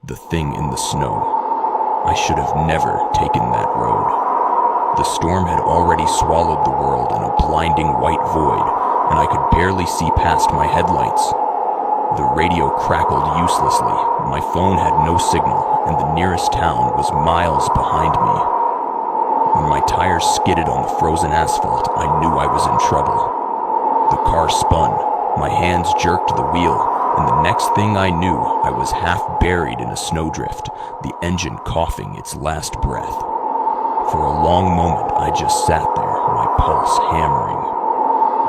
The thing in the snow. I should have never taken that road. The storm had already swallowed the world in a blinding white void, and I could barely see past my headlights. The radio crackled uselessly, my phone had no signal, and the nearest town was miles behind me. When my tires skidded on the frozen asphalt, I knew I was in trouble. The car spun, my hands jerked the wheel, and the next thing I knew, I was half buried in a snowdrift, the engine coughing its last breath. For a long moment, I just sat there, my pulse hammering.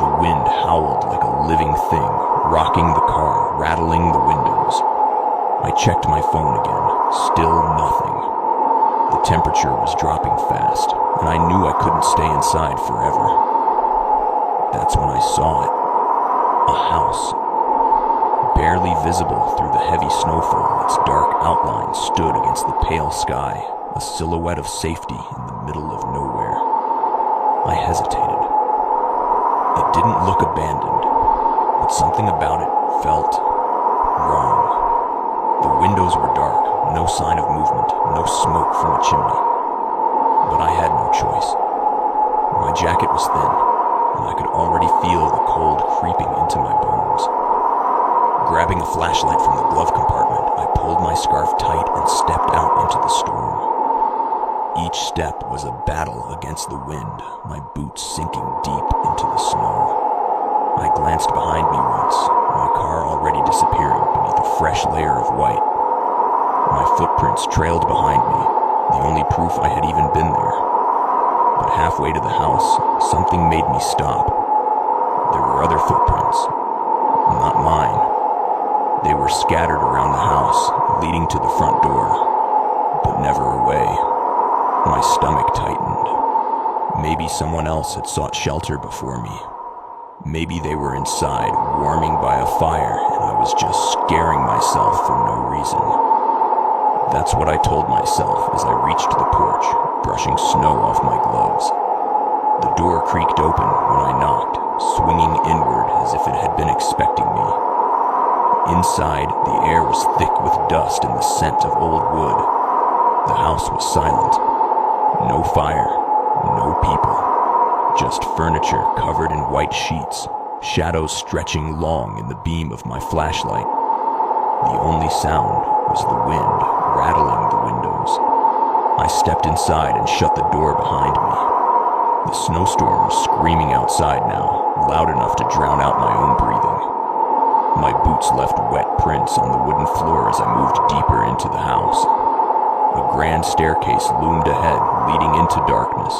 The wind howled like a living thing, rocking the car, rattling the windows. I checked my phone again, still nothing. The temperature was dropping fast, and I knew I couldn't stay inside forever. That's when I saw it. A house. Barely visible through the heavy snowfall, its dark outline stood against the pale sky, a silhouette of safety in the middle of nowhere. I hesitated. It didn't look abandoned, but something about it felt wrong. The windows were dark, no sign of movement, no smoke from a chimney. But I had no choice. My jacket was thin, and I could already feel the cold creeping into my bones. Grabbing a flashlight from the glove compartment, I pulled my scarf tight and stepped out into the storm. Each step was a battle against the wind, my boots sinking deep into the snow. I glanced behind me once, my car already disappearing beneath a fresh layer of white. My footprints trailed behind me, the only proof I had even been there. But halfway to the house, something made me stop. There were other footprints, not mine. They were scattered around the house, leading to the front door, but never away. My stomach tightened. Maybe someone else had sought shelter before me. Maybe they were inside, warming by a fire, and I was just scaring myself for no reason. That's what I told myself as I reached the porch, brushing snow off my gloves. The door creaked open when I knocked, swinging inward as if it had been expecting me. Inside, the air was thick with dust and the scent of old wood. The house was silent. No fire, no people. Just furniture covered in white sheets, shadows stretching long in the beam of my flashlight. The only sound was the wind rattling the windows. I stepped inside and shut the door behind me. The snowstorm was screaming outside now, loud enough to drown out my own breathing. My boots left wet prints on the wooden floor as I moved deeper into the house. A grand staircase loomed ahead, leading into darkness.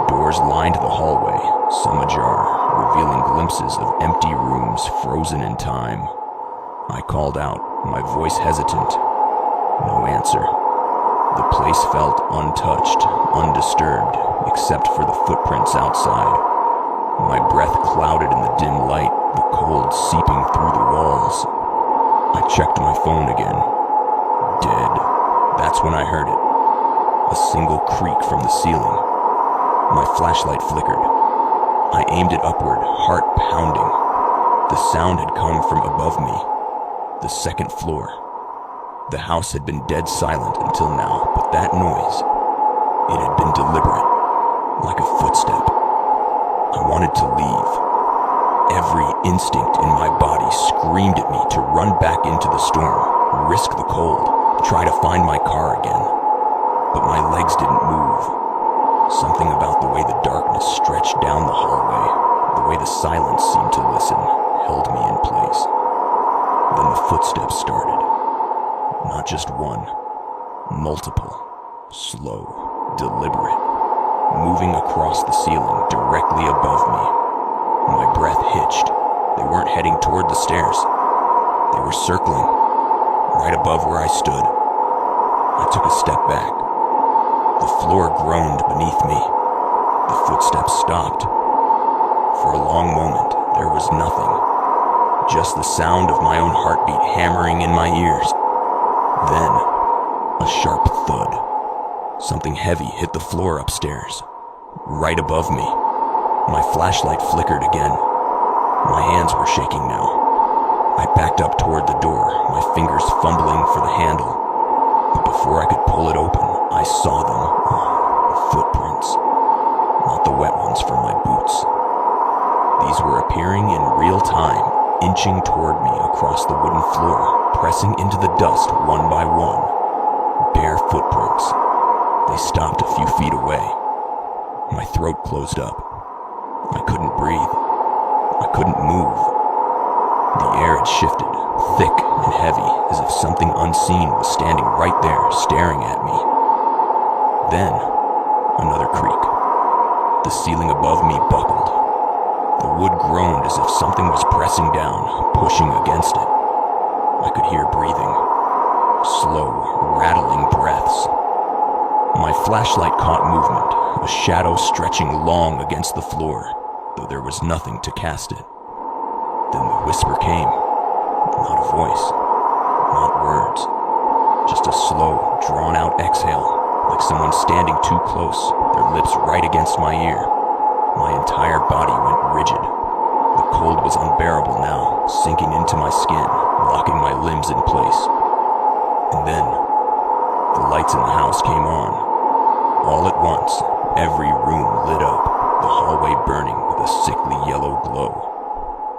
Doors lined the hallway, some ajar, revealing glimpses of empty rooms frozen in time. I called out, my voice hesitant. No answer. The place felt untouched, undisturbed, except for the footprints outside. My breath clouded in the dim light, the cold seeping through the walls. I checked my phone again. Dead. That's when I heard it. A single creak from the ceiling. My flashlight flickered. I aimed it upward, heart pounding. The sound had come from above me, the second floor. The house had been dead silent until now, but that noise, it had been deliberate, like a footstep. I wanted to leave. Every instinct in my body screamed at me to run back into the storm, risk the cold, try to find my car again. But my legs didn't move. Something about the way the darkness stretched down the hallway, the way the silence seemed to listen, held me in place. Then the footsteps started. Not just one, multiple, slow, deliberate, moving across the ceiling directly above me. My breath hitched. They weren't heading toward the stairs. They were circling, right above where I stood. I took a step back. The floor groaned beneath me. The footsteps stopped. For a long moment, there was nothing. Just the sound of my own heartbeat hammering in my ears. Then, a sharp thud. Something heavy hit the floor upstairs, right above me. My flashlight flickered again. My hands were shaking now. I backed up toward the door, my fingers fumbling for the handle. appearing in real time, inching toward me across the wooden floor, pressing into the dust one by one. Bare footprints. They stopped a few feet away. My throat closed up. I couldn't breathe. I couldn't move. The air had shifted, thick and heavy, as if something unseen was standing right there, staring at me. Then, another creak. The ceiling above me buckled. The wood groaned as if something was pressing down, pushing against it. I could hear breathing. Slow, rattling breaths. My flashlight caught movement, a shadow stretching long against the floor, though there was nothing to cast it. Then the whisper came. Not a voice, not words, just a slow, drawn-out exhale, like someone standing too close, their lips right against my ear. My entire body went rigid. The cold was unbearable now, sinking into my skin, locking my limbs in place. And then, the lights in the house came on. All at once, every room lit up, the hallway burning with a sickly yellow glow.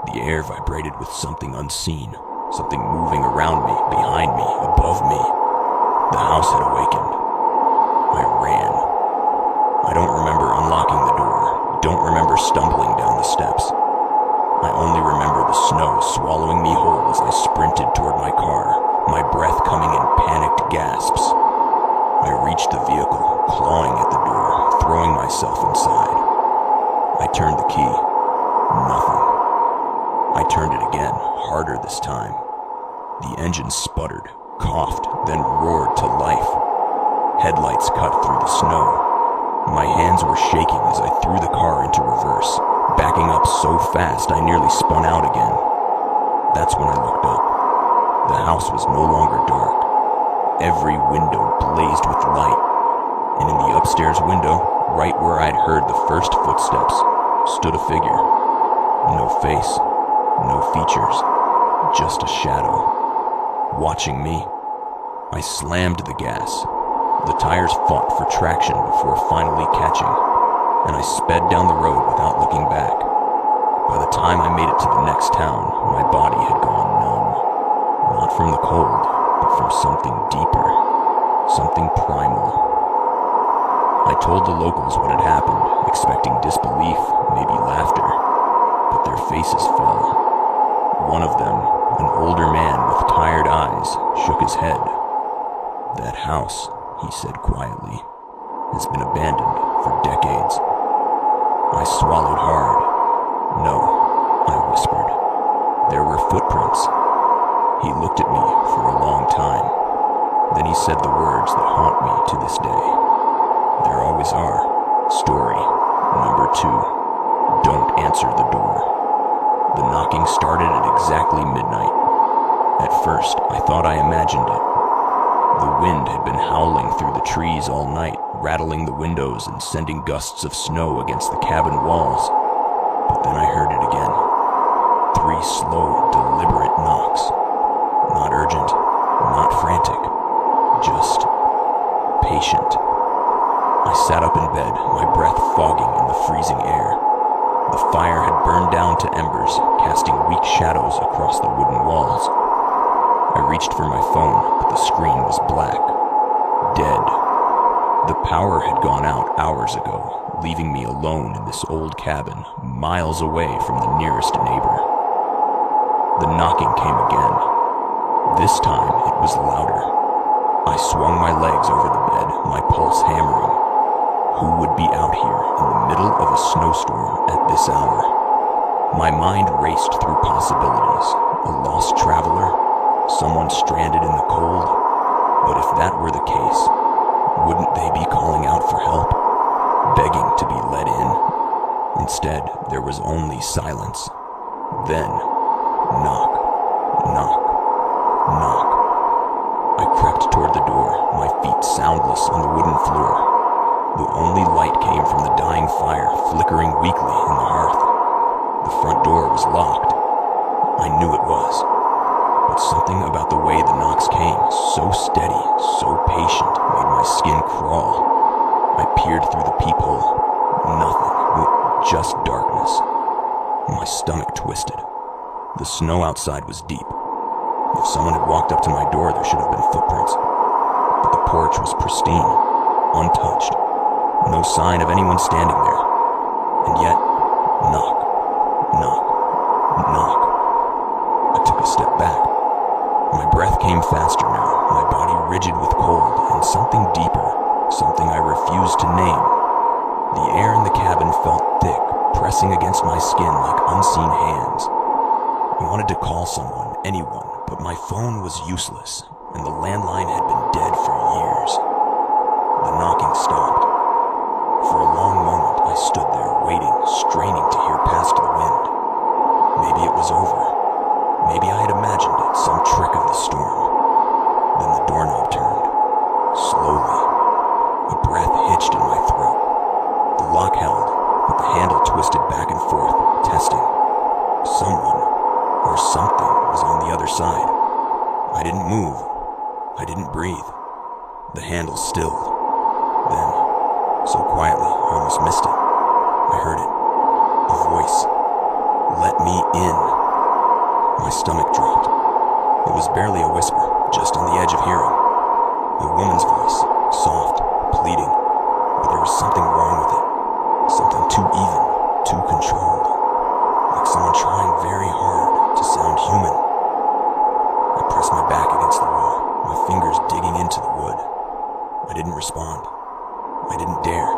The air vibrated with something unseen, something moving around me, behind me, above me. The house had awakened. I ran. I don't remember unlocking the door, don't remember stumbling down the steps. I only remember the snow swallowing me whole as I sprinted toward my car, my breath coming in panicked gasps. I reached the vehicle, clawing at the door, throwing myself inside. I turned the key. Nothing. I turned it again, harder this time. The engine sputtered, coughed, then roared to life. Headlights cut through the snow. My hands were shaking as I threw the car into reverse, backing up so fast I nearly spun out again. That's when I looked up. The house was no longer dark. Every window blazed with light, and in the upstairs window, right where I'd heard the first footsteps, stood a figure. No face, no features, just a shadow. Watching me. I slammed the gas. The tires fought for traction before finally catching, and I sped down the road without looking back. By the time I made it to the next town, my body had gone numb. Not from the cold, but from something deeper, something primal. I told the locals what had happened, expecting disbelief, maybe laughter, but their faces fell. One of them, an older man with tired eyes, shook his head. That house, he said quietly, has been abandoned for decades. I swallowed hard. No, I whispered. There were footprints. He looked at me for a long time. Then he said the words that haunt me to this day. There always are. Story number 2. Don't answer the door. The knocking started at exactly midnight. At first, I thought I imagined it. The wind had been howling through the trees all night, rattling the windows and sending gusts of snow against the cabin walls. But then I heard it again. 3 slow, deliberate knocks. Not urgent, not frantic, just patient. I sat up in bed, my breath fogging in the freezing air. The fire had burned down to embers, casting weak shadows across the wooden walls. I reached for my phone, but the screen was black. Dead. The power had gone out hours ago, leaving me alone in this old cabin, miles away from the nearest neighbor. The knocking came again. This time, it was louder. I swung my legs over the bed, my pulse hammering. Who would be out here in the middle of a snowstorm at this hour? My mind raced through possibilities. A lost traveler? Someone stranded in the cold? But if that were the case, wouldn't they be calling out for help? Begging to be let in? Instead, there was only silence. Then, knock, knock, knock. I crept toward the door, my feet soundless on the wooden floor. The only light came from the dying fire, flickering weakly in the hearth. The front door was locked. I knew it was. But something about the way the knocks came, so steady, so patient, made my skin crawl. I peered through the peephole. Nothing, just darkness. My stomach twisted. The snow outside was deep. If someone had walked up to my door, there should have been footprints. But the porch was pristine, untouched. No sign of anyone standing there. And yet, knock, knock, knock. I took a step back. My breath came faster now, my body rigid with cold, and something deeper, something I refused to name. The air in the cabin felt thick, pressing against my skin like unseen hands. I wanted to call someone, anyone, but my phone was useless, and the landline had been dead for years. The knocking stopped. For a long moment, I stood there, waiting, straining to hear past the wind. Maybe it was over. Maybe I had imagined it, some trick of the storm. Then the doorknob turned. Slowly. A breath hitched in my throat. The lock held, but the handle twisted back and forth, testing. Someone, or something, was on the other side. I didn't move. I didn't breathe. The handle stilled. Then, so quietly, I almost missed it. I heard it. A voice. Let me in. My stomach dropped. It was barely a whisper, just on the edge of hearing. A woman's voice, soft, pleading, but there was something wrong with it. Something too even, too controlled. Like someone trying very hard to sound human. I pressed my back against the wall, my fingers digging into the wood. I didn't respond. I didn't dare.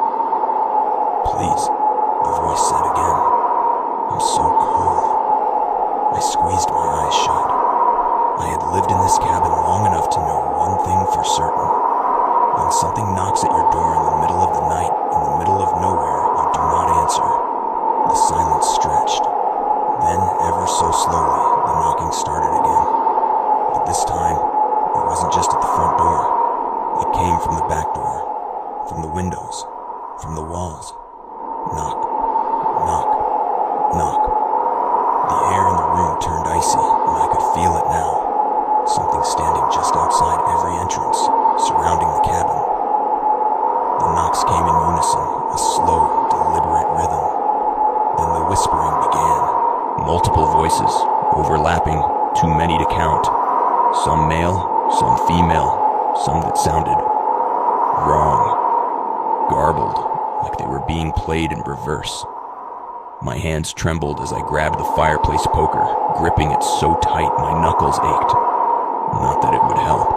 Please, the voice said again. I'm so cold. I squeezed my eyes shut. I had lived in this cabin long enough to know one thing for certain. When something knocks at your door in the middle of the night, in the middle of nowhere, you do not answer. The silence stretched. Then, ever so slowly, the knocking started again. But this time, it wasn't just at the front door. It came from the back door, from the windows, from the walls. Knock, knock, knock. The air in the room turned icy, and I could feel it now. Something standing just outside every entrance, surrounding the cabin. The knocks came in unison, a slow, deliberate rhythm. Then the whispering began. Multiple voices, overlapping, too many to count. Some male, some female, some that sounded wrong. Garbled, like they were being played in reverse. My hands trembled as I grabbed the fireplace poker, gripping it so tight my knuckles ached. Not that it would help.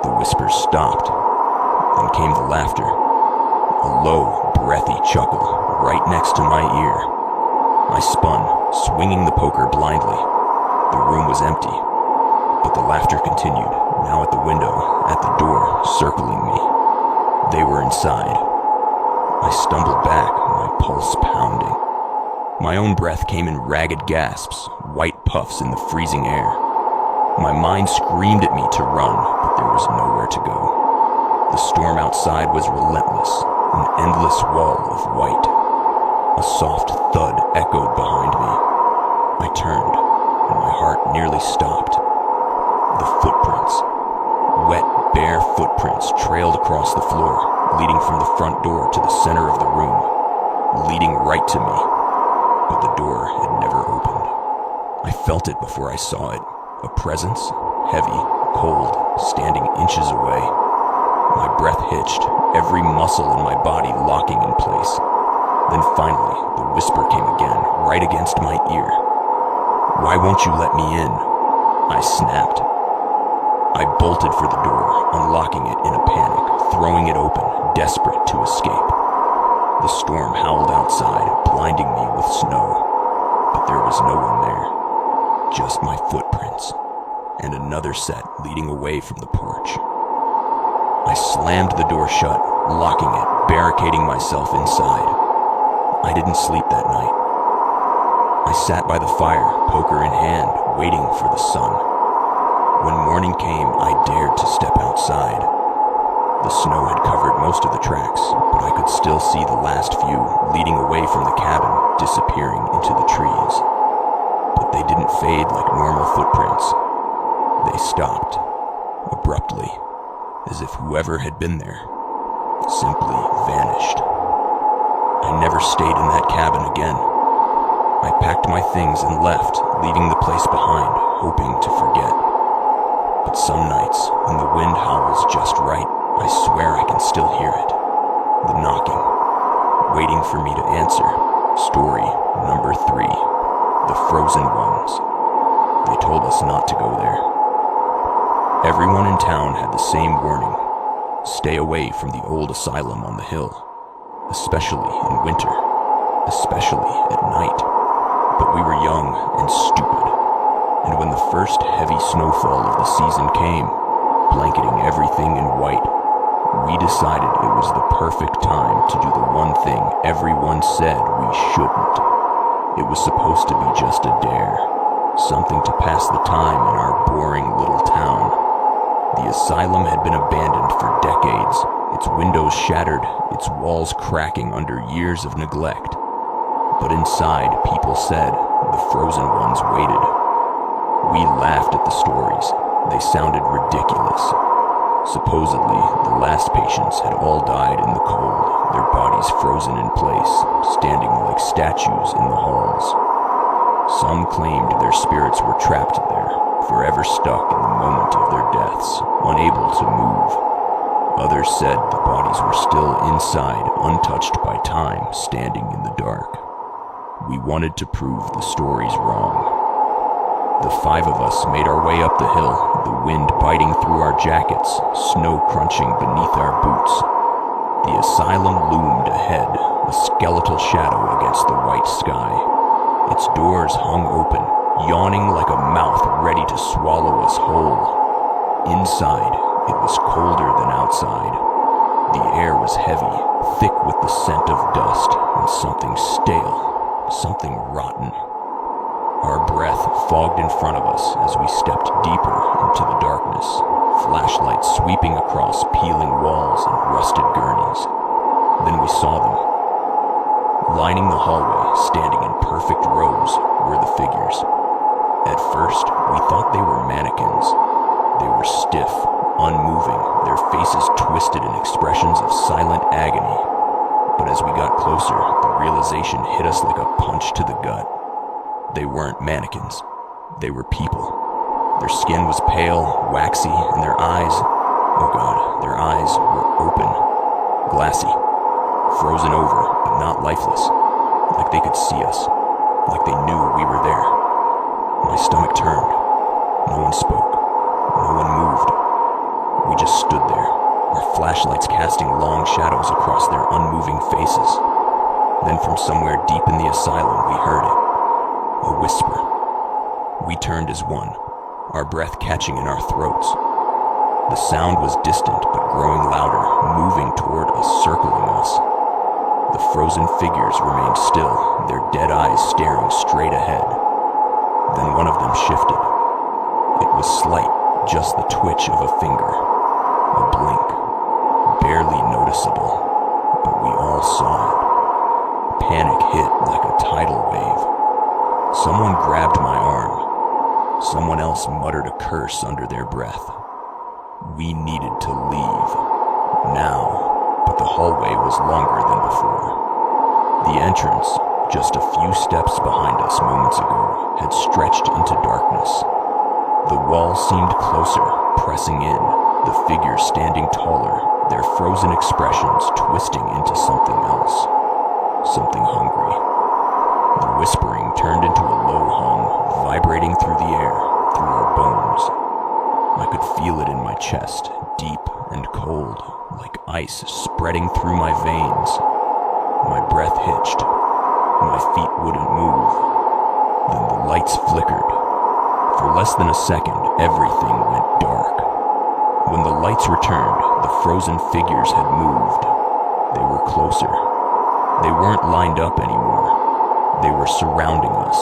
The whispers stopped. Then came the laughter. A low, breathy chuckle right next to my ear. I spun, swinging the poker blindly. The room was empty, but the laughter continued, now at the window, at the door, circling me. They were inside. I stumbled back, my pulse pounding. My own breath came in ragged gasps, white puffs in the freezing air. My mind screamed at me to run, but there was nowhere to go. The storm outside was relentless, an endless wall of white. A soft thud echoed behind me. I turned, and my heart nearly stopped. The footprints. Wet, bare footprints trailed across the floor, leading from the front door to the center of the room, leading right to me. But the door had never opened. I felt it before I saw it. A presence, heavy, cold, standing inches away. My breath hitched, every muscle in my body locking in place. Then finally, the whisper came again, right against my ear. Why won't you let me in? I snapped. I bolted for the door, unlocking it in a panic, throwing it open, desperate to escape. The storm howled outside, blinding me with snow. But there was no one there. Just my footprints, and another set leading away from the porch. I slammed the door shut, locking it, barricading myself inside. I didn't sleep that night. I sat by the fire, poker in hand, waiting for the sun. When morning came, I dared to step outside. The snow had covered most of the tracks, but I could still see the last few leading away from the cabin, disappearing into the trees. But they didn't fade like normal footprints. They stopped, abruptly, as if whoever had been there simply vanished. I never stayed in that cabin again. I packed my things and left, leaving the place behind, hoping to forget. But some nights, when the wind howls just right, I swear I can still hear it. The knocking, waiting for me to answer. Story number 3. The Frozen Ones. They told us not to go there. Everyone in town had the same warning. Stay away from the old asylum on the hill, especially in winter, especially at night. But we were young and stupid, and when the first heavy snowfall of the season came, blanketing everything in white, we decided it was the perfect time to do the one thing everyone said we shouldn't. It was supposed to be just a dare, something to pass the time in our boring little town. The asylum had been abandoned for decades, its windows shattered, its walls cracking under years of neglect. But inside, people said, the Frozen Ones waited. We laughed at the stories. They sounded ridiculous. Supposedly, the last patients had all died in the cold, their bodies frozen in place, standing like statues in the halls. Some claimed their spirits were trapped there, forever stuck in the moment of their deaths, unable to move. Others said the bodies were still inside, untouched by time, standing in the dark. We wanted to prove the stories wrong. The 5 of us made our way up the hill, the wind biting through our jackets, snow crunching beneath our boots. The asylum loomed ahead, a skeletal shadow against the white sky. Its doors hung open, yawning like a mouth ready to swallow us whole. Inside, it was colder than outside. The air was heavy, thick with the scent of dust and something stale. Something rotten. Our breath fogged in front of us as we stepped deeper into the darkness, flashlights sweeping across peeling walls and rusted gurneys. Then we saw them. Lining the hallway, standing in perfect rows, were the figures. At first, we thought they were mannequins. They were stiff, unmoving, their faces twisted in expressions of silent agony. But as we got closer, the realization hit us like a punch to the gut. They weren't mannequins. They were people. Their skin was pale, waxy, and their eyes, oh God, their eyes were open, glassy, frozen over, but not lifeless, like they could see us, like they knew we were there. My stomach turned. No one spoke. No one moved. We just stood there, our flashlights casting long shadows across their unmoving faces. Then from somewhere deep in the asylum, we heard it. A whisper. We turned as one, our breath catching in our throats. The sound was distant but growing louder, moving toward us, circling us. The frozen figures remained still, their dead eyes staring straight ahead. Then one of them shifted. It was slight, just the twitch of a finger. A blink. Barely noticeable, but we all saw it. Panic hit like a tidal wave. Someone grabbed my arm. Someone else muttered a curse under their breath. We needed to leave. Now, but the hallway was longer than before. The entrance, just a few steps behind us moments ago, had stretched into darkness. The wall seemed closer, pressing in, the figures standing taller, their frozen expressions twisting into something else. Something hungry. The whispering turned into a low hum, vibrating through the air, through our bones. I could feel it in my chest, deep and cold, like ice spreading through my veins. My breath hitched. My feet wouldn't move. Then the lights flickered. For less than a second, everything went dark. When the lights returned, the frozen figures had moved. They were closer. They weren't lined up anymore. They were surrounding us.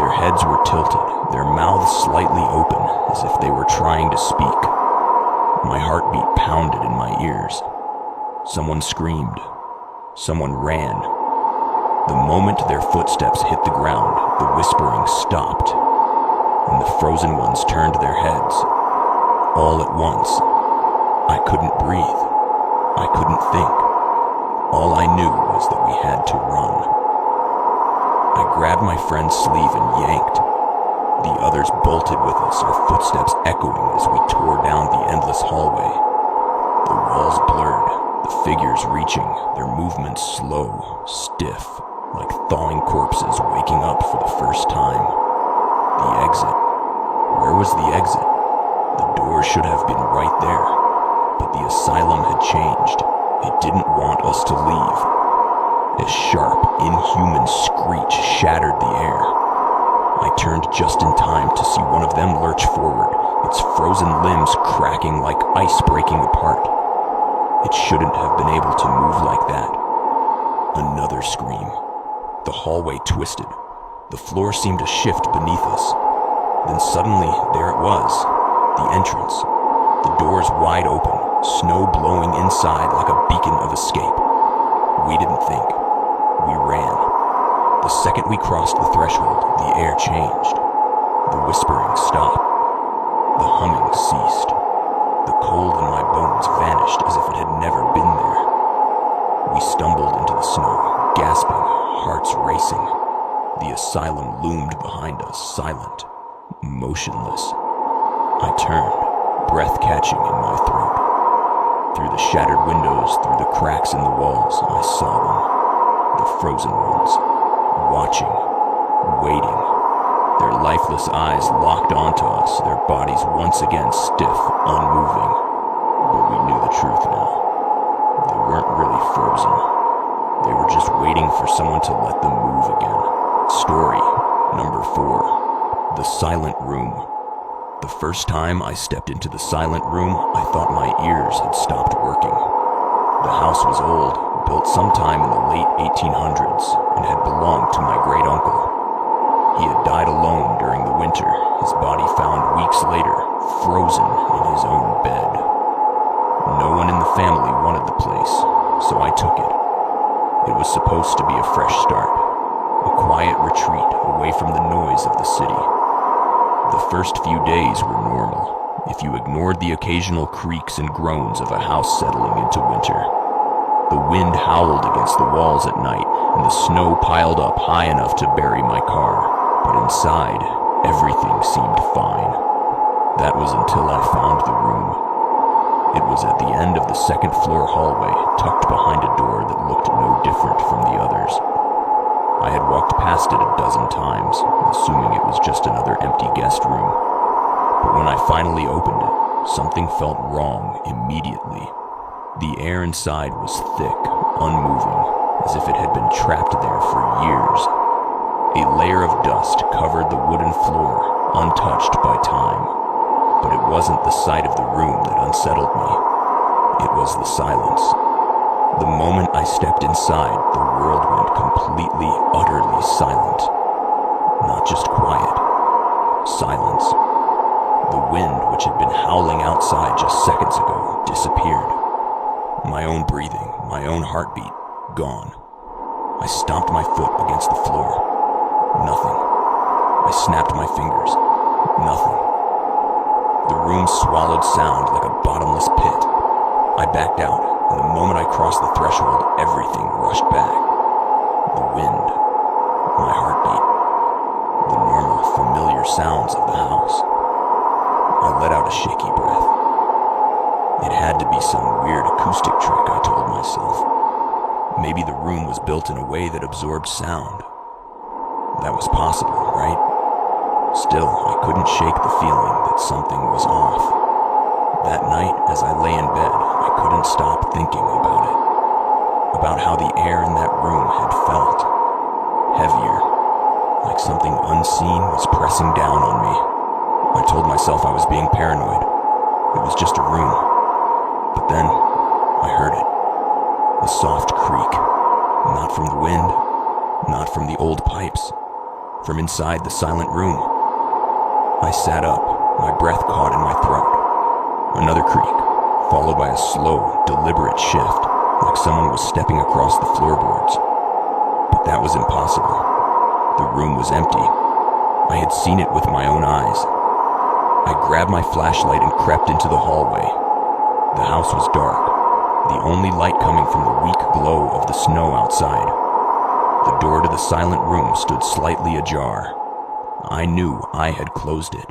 Their heads were tilted, their mouths slightly open, as if they were trying to speak. My heartbeat pounded in my ears. Someone screamed. Someone ran. The moment their footsteps hit the ground, the whispering stopped, and the frozen ones turned their heads. All at once. I couldn't breathe. I couldn't think. All I knew was that we had to run. I grabbed my friend's sleeve and yanked. The others bolted with us, our footsteps echoing as we tore down the endless hallway. The walls blurred, the figures reaching, their movements slow, stiff, like thawing corpses waking up for the first time. The exit. Where was the exit? The door should have been right there, but the asylum had changed. It didn't want us to leave. A sharp, inhuman screech shattered the air. I turned just in time to see one of them lurch forward, its frozen limbs cracking like ice breaking apart. It shouldn't have been able to move like that. Another scream. The hallway twisted. The floor seemed to shift beneath us. Then suddenly, there it was. The entrance. The doors wide open, snow blowing inside like a beacon of escape. We didn't think. We ran. The second we crossed the threshold, the air changed. The whispering stopped. The humming ceased. The cold in my bones vanished as if it had never been there. We stumbled into the snow, gasping, hearts racing. The asylum loomed behind us, silent, motionless. I turned, breath catching in my throat. Through the shattered windows, through the cracks in the walls, I saw them. The frozen ones, watching, waiting. Their lifeless eyes locked onto us, their bodies once again stiff, unmoving. But we knew the truth now. They weren't really frozen. They were just waiting for someone to let them move again. Story number 4. The Silent Room. The first time I stepped into the silent room, I thought my ears had stopped working. The house was old, built sometime in the late 1800s, and had belonged to my great-uncle. He had died alone during the winter, his body found weeks later, frozen in his own bed. No one in the family wanted the place, so I took it. It was supposed to be a fresh start, a quiet retreat away from the noise of the city. The first few days were normal, if you ignored the occasional creaks and groans of a house settling into winter. The wind howled against the walls at night, and the snow piled up high enough to bury my car. But inside, everything seemed fine. That was until I found the room. It was at the end of the second-floor hallway, tucked behind a door that looked no different from the others. I had walked past it a dozen times, assuming it was just another empty guest room. But when I finally opened it, something felt wrong immediately. The air inside was thick, unmoving, as if it had been trapped there for years. A layer of dust covered the wooden floor, untouched by time. But it wasn't the sight of the room that unsettled me. It was the silence. The moment I stepped inside, the world went completely, utterly silent. Not just quiet. Silence. The wind, which had been howling outside just seconds ago, disappeared. My own breathing, my own heartbeat, gone. I stomped my foot against the floor. Nothing. I snapped my fingers. Nothing. The room swallowed sound like a bottomless pit. I backed out. And the moment I crossed the threshold, everything rushed back. The wind, my heartbeat, the normal, familiar sounds of the house. I let out a shaky breath. It had to be some weird acoustic trick, I told myself. Maybe the room was built in a way that absorbed sound. That was possible, right? Still, I couldn't shake the feeling that something was off. That night, as I lay in bed, I couldn't stop thinking about it. About how the air in that room had felt. Heavier. Like something unseen was pressing down on me. I told myself I was being paranoid. It was just a room. But then, I heard it. A soft creak. Not from the wind. Not from the old pipes. From inside the silent room. I sat up, my breath caught in my throat. Another creak, followed by a slow, deliberate shift, like someone was stepping across the floorboards. But that was impossible. The room was empty. I had seen it with my own eyes. I grabbed my flashlight and crept into the hallway. The house was dark, the only light coming from the weak glow of the snow outside. The door to the silent room stood slightly ajar. I knew I had closed it.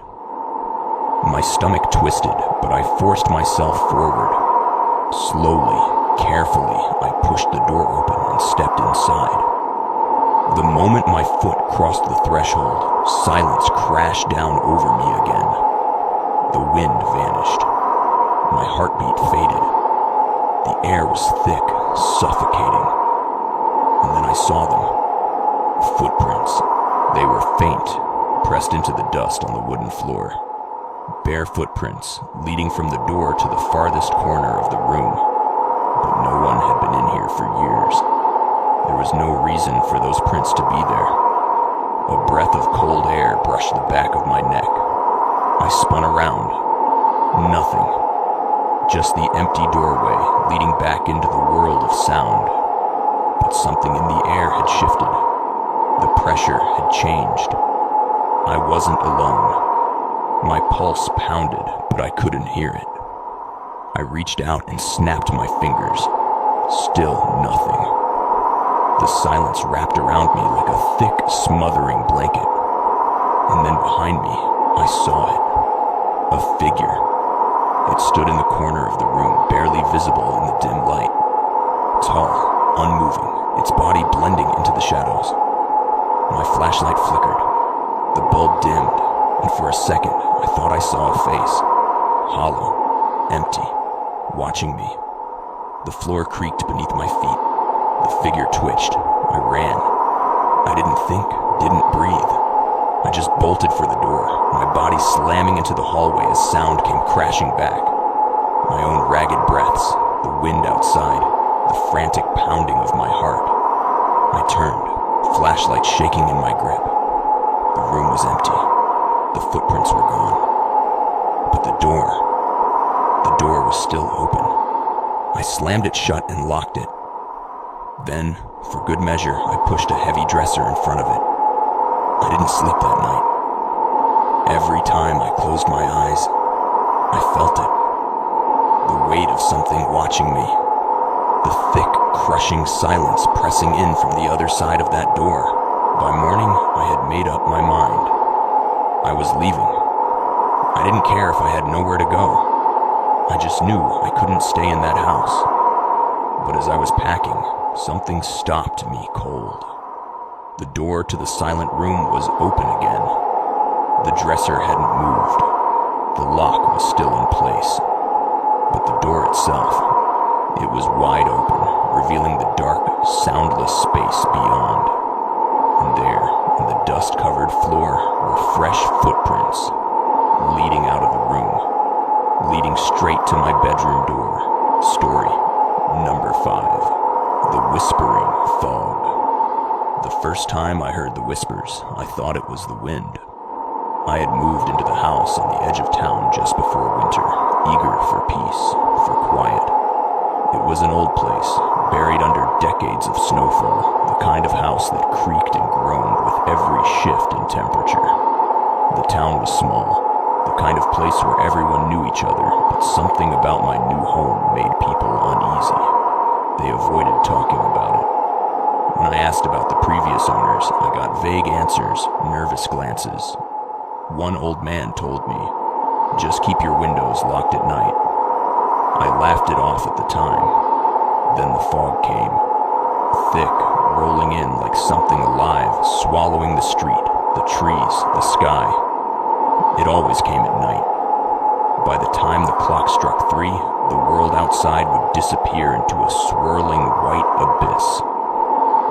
My stomach twisted, but I forced myself forward. Slowly, carefully, I pushed the door open and stepped inside. The moment my foot crossed the threshold, silence crashed down over me again. The wind vanished. My heartbeat faded. The air was thick, suffocating. And then I saw them. Footprints. They were faint, pressed into the dust on the wooden floor. Bare footprints, leading from the door to the farthest corner of the room. But no one had been in here for years. There was no reason for those prints to be there. A breath of cold air brushed the back of my neck. I spun around. Nothing. Just the empty doorway leading back into the world of sound. But something in the air had shifted. The pressure had changed. I wasn't alone. My pulse pounded, but I couldn't hear it. I reached out and snapped my fingers. Still nothing. The silence wrapped around me like a thick, smothering blanket. And then behind me, I saw it. A figure. It stood in the corner of the room, barely visible in the dim light. Tall, unmoving, its body blending into the shadows. My flashlight flickered. The bulb dimmed, and for a second, I thought I saw a face. Hollow, empty, watching me. The floor creaked beneath my feet. The figure twitched. I ran. I didn't think, didn't breathe. I just bolted for the door, my body slamming into the hallway as sound came crashing back. My own ragged breaths, the wind outside, the frantic pounding of my heart. I turned, flashlight shaking in my grip. The room was empty. The footprints were gone. But the door was still open. I slammed it shut and locked it. Then, for good measure, I pushed a heavy dresser in front of it. I didn't sleep that night. Every time I closed my eyes, I felt it. The weight of something watching me. The thick, crushing silence pressing in from the other side of that door. By morning, I had made up my mind. I was leaving. I didn't care if I had nowhere to go. I just knew I couldn't stay in that house. But as I was packing, something stopped me cold. The door to the silent room was open again. The dresser hadn't moved. The lock was still in place. But the door itself, it was wide open, revealing the dark, soundless space beyond. And there, in the dust-covered floor, were fresh footprints, leading out of the room, leading straight to my bedroom door. Story number 5. The Whispering Fog. The first time I heard the whispers, I thought it was the wind. I had moved into the house on the edge of town just before winter, eager for peace, for quiet. It was an old place, buried under decades of snowfall, the kind of house that creaked and groaned with every shift in temperature. The town was small, the kind of place where everyone knew each other, but something about my new home made people uneasy. They avoided talking about it. When I asked about the previous owners, I got vague answers, nervous glances. One old man told me, "Just keep your windows locked at night." I laughed it off at the time. Then the fog came, thick, rolling in like something alive, swallowing the street, the trees, the sky. It always came at night. By the time the clock struck 3, the world outside would disappear into a swirling white abyss.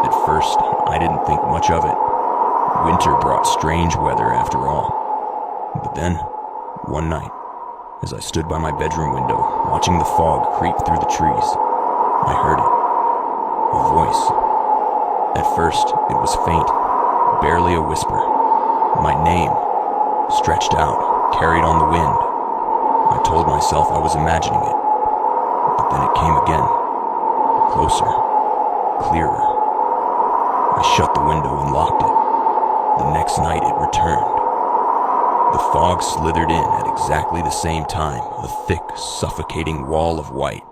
At first, I didn't think much of it. Winter brought strange weather after all. But then, one night, as I stood by my bedroom window, watching the fog creep through the trees, I heard it. A voice. At first, it was faint, barely a whisper. My name, stretched out, carried on the wind. I told myself I was imagining it. But then it came again. Closer. Clearer. I shut the window and locked it. The next night it returned. The fog slithered in at exactly the same time, a thick, suffocating wall of white.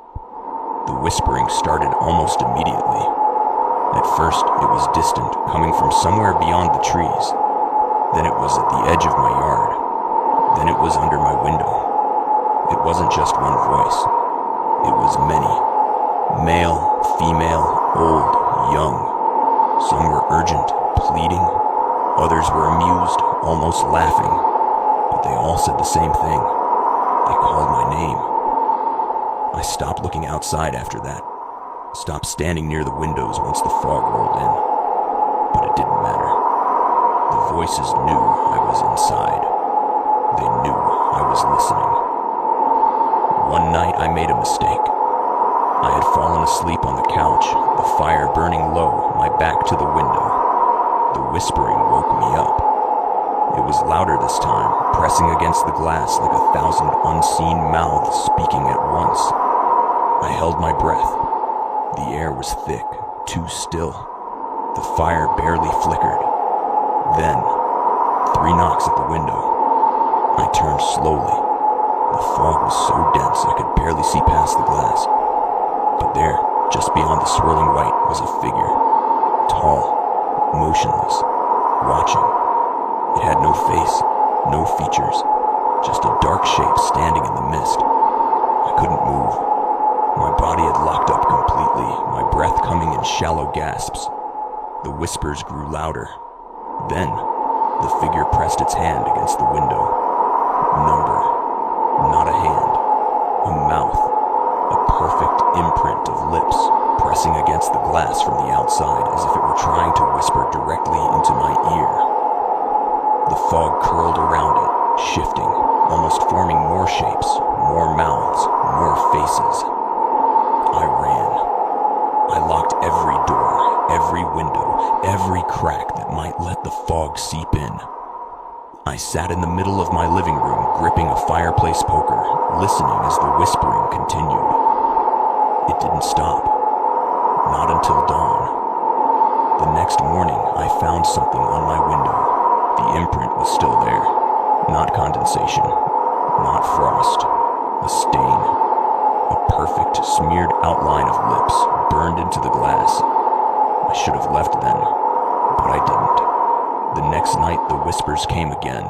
The whispering started almost immediately. At first, it was distant, coming from somewhere beyond the trees. Then it was at the edge of my yard. Then it was under my window. It wasn't just one voice. It was many. Male, female, old, young. Some were urgent, pleading. Others were amused, almost laughing. But they all said the same thing. They called my name. I stopped looking outside after that. Stopped standing near the windows once the fog rolled in. But it didn't matter. The voices knew I was inside. They knew I was listening. One night I made a mistake. I had fallen asleep on the couch, the fire burning low, my back to the window. The whispering woke me up. It was louder this time, pressing against the glass like 1,000 unseen mouths speaking at once. I held my breath. The air was thick, too still. The fire barely flickered. Then, 3 knocks at the window. I turned slowly. The fog was so dense I could barely see past the glass. But there, just beyond the swirling white, was a figure. Tall, motionless, watching. It had no face, no features, just a dark shape standing in the mist. I couldn't move. My body had locked up completely, my breath coming in shallow gasps. The whispers grew louder. Then, the figure pressed its hand against the window. Number. Not a hand. A mouth. A perfect imprint of lips pressing against the glass from the outside as if it were trying to whisper directly into my ear. The fog curled around it, shifting, almost forming more shapes, more mouths, more faces. I ran. I locked every door, every window, every crack that might let the fog seep in. I sat in the middle of my living room, gripping a fireplace poker, listening as the whispering continued. It didn't stop. Not until dawn. The next morning, I found something on my window. The imprint was still there. Not condensation. Not frost. A stain. A perfect, smeared outline of lips burned into the glass. I should have left then, but I didn't. The next night, the whispers came again.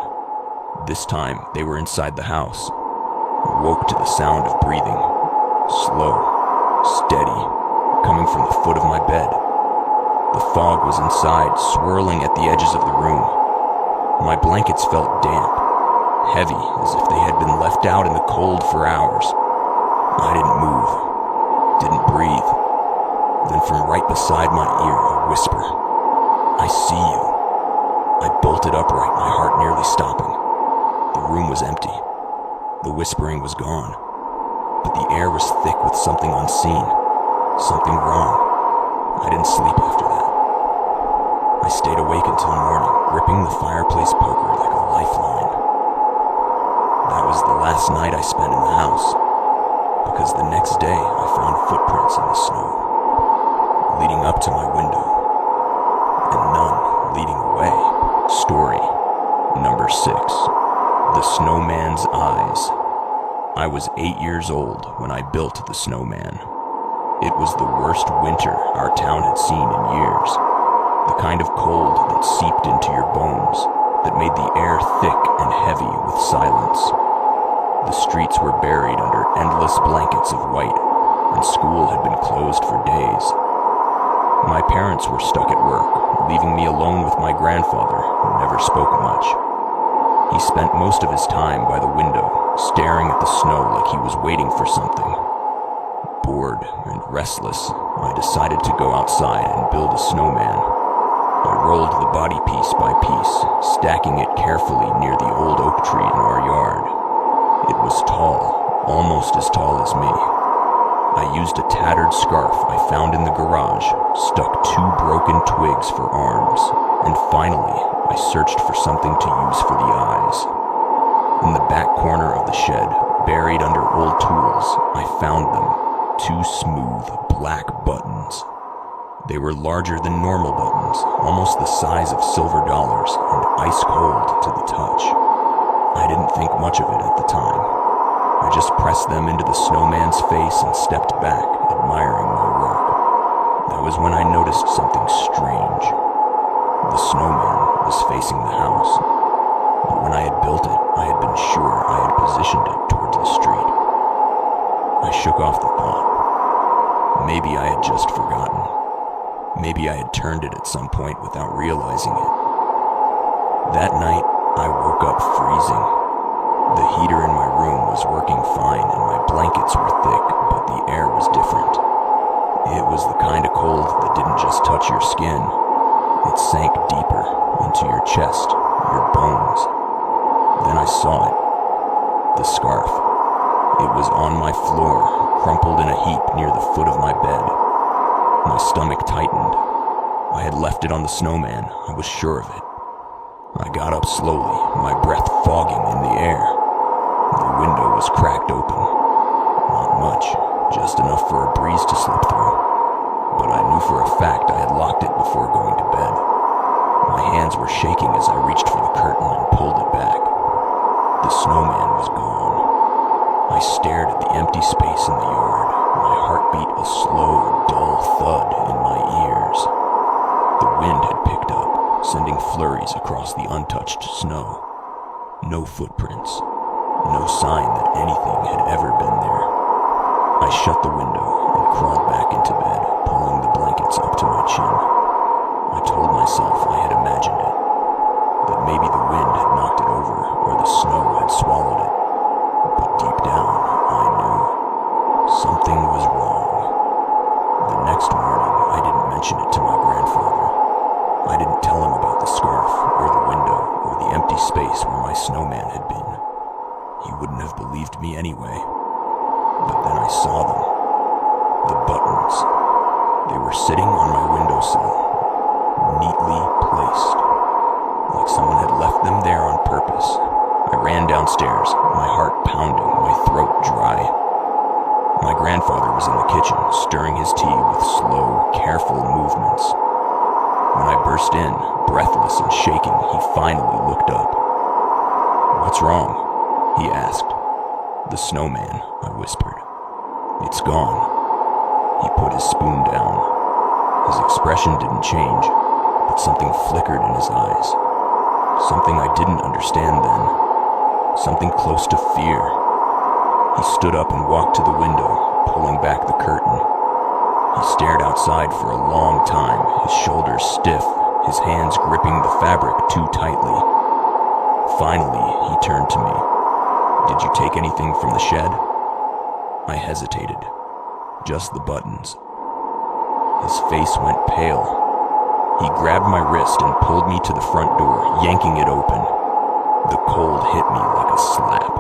This time, they were inside the house. I woke to the sound of breathing. Slow, steady, coming from the foot of my bed. The fog was inside, swirling at the edges of the room. My blankets felt damp, heavy, as if they had been left out in the cold for hours. I didn't move, didn't breathe. Then from right beside my ear, a whisper. I see you. I bolted upright, my heart nearly stopping. The room was empty. The whispering was gone. But the air was thick with something unseen. Something wrong. I didn't sleep after that. I stayed awake until morning, gripping the fireplace poker like a lifeline. That was the last night I spent in the house, because the next day I found footprints in the snow, leading up to my window, and none leading away. Story number 6. The Snowman's Eyes. I was 8 years old when I built the snowman. It was the worst winter our town had seen in years. The kind of cold that seeped into your bones, that made the air thick and heavy with silence. The streets were buried under endless blankets of white, and school had been closed for days. My parents were stuck at work, leaving me alone with my grandfather, who never spoke much. He spent most of his time by the window, staring at the snow like he was waiting for something. Bored and restless, I decided to go outside and build a snowman. I rolled the body piece by piece, stacking it carefully near the old oak tree in our yard. It was tall, almost as tall as me. I used a tattered scarf I found in the garage, stuck 2 broken twigs for arms, and finally, I searched for something to use for the eyes. In the back corner of the shed, buried under old tools, I found them, 2 smooth, black buttons. They were larger than normal buttons, almost the size of silver dollars, and ice cold to the touch. I didn't think much of it at the time. I just pressed them into the snowman's face and stepped back, admiring my work. That was was when I noticed something strange. The snowman was facing the house, but when I had built it, I had been sure I had positioned it towards the street. I shook off the thought. Maybe I had just forgotten. Maybe I had turned it at some point without realizing it. That night, I woke up freezing. The heater in my room was working fine and my blankets were thick, but the air was different. It was the kind of cold that didn't just touch your skin. It sank deeper into your chest, your bones. Then I saw it. The scarf. It was on my floor, crumpled in a heap near the foot of my bed. My stomach tightened. I had left it on the snowman, I was sure of it. I got up slowly, my breath fogging in the air. The window was cracked open. Not much, just enough for a breeze to slip through. But I knew for a fact I had locked it before going to bed. My hands were shaking as I reached for the curtain and pulled it back. The snowman was gone. I stared at the empty space in the yard, my heart beat a slow, dull thud in my ears. The wind had picked up, sending flurries across the untouched snow. No footprints, no sign that anything had ever been there. I shut the window and crawled back into bed, pulling the blankets up to my chin. I told myself I had imagined it, that maybe the wind had knocked it over or the snow had swallowed it. But deep down, I knew something was wrong. The next morning, I didn't mention it to my grandfather. I didn't tell him about the scarf, or the window, or the empty space where my snowman had been. He wouldn't have believed me anyway. But then I saw them. The buttons. They were sitting on my windowsill, neatly placed, like someone had left them there on purpose. I ran downstairs, my heart pounding, my throat dry. My grandfather was in the kitchen, stirring his tea with slow, careful movements. When I burst in, breathless and shaking, he finally looked up. "What's wrong?" he asked. "The snowman," I whispered. "It's gone." He put his spoon down. His expression didn't change, but something flickered in his eyes. Something I didn't understand then. Something close to fear. He stood up and walked to the window, pulling back the curtain. He stared outside for a long time, his shoulders stiff, his hands gripping the fabric too tightly. Finally, he turned to me. "Did you take anything from the shed?" I hesitated. "Just the buttons." His face went pale. He grabbed my wrist and pulled me to the front door, yanking it open. The cold hit me like a slap.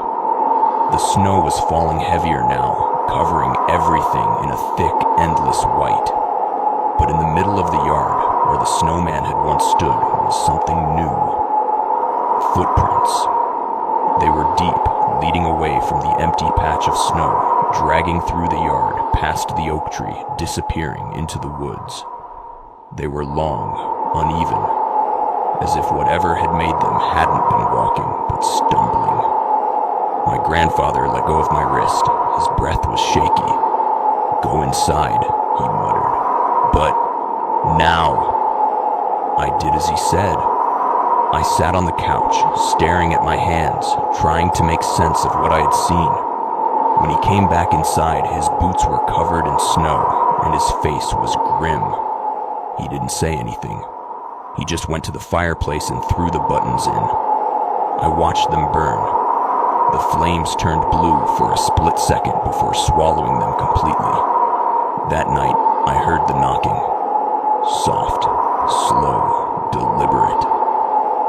The snow was falling heavier now, covering everything in a thick, endless white. But in the middle of the yard, where the snowman had once stood, was something new. Footprints. They were deep, leading away from the empty patch of snow, dragging through the yard, past the oak tree, disappearing into the woods. They were long, uneven, as if whatever had made them hadn't been walking, but stumbling. My grandfather let go of my wrist. His breath was shaky. "Go inside," he muttered. "But now." I did as he said. I sat on the couch, staring at my hands, trying to make sense of what I had seen. When he came back inside, his boots were covered in snow, and his face was grim. He didn't say anything. He just went to the fireplace and threw the buttons in. I watched them burn. The flames turned blue for a split second before swallowing them completely. That night, I heard the knocking. Soft, slow, deliberate.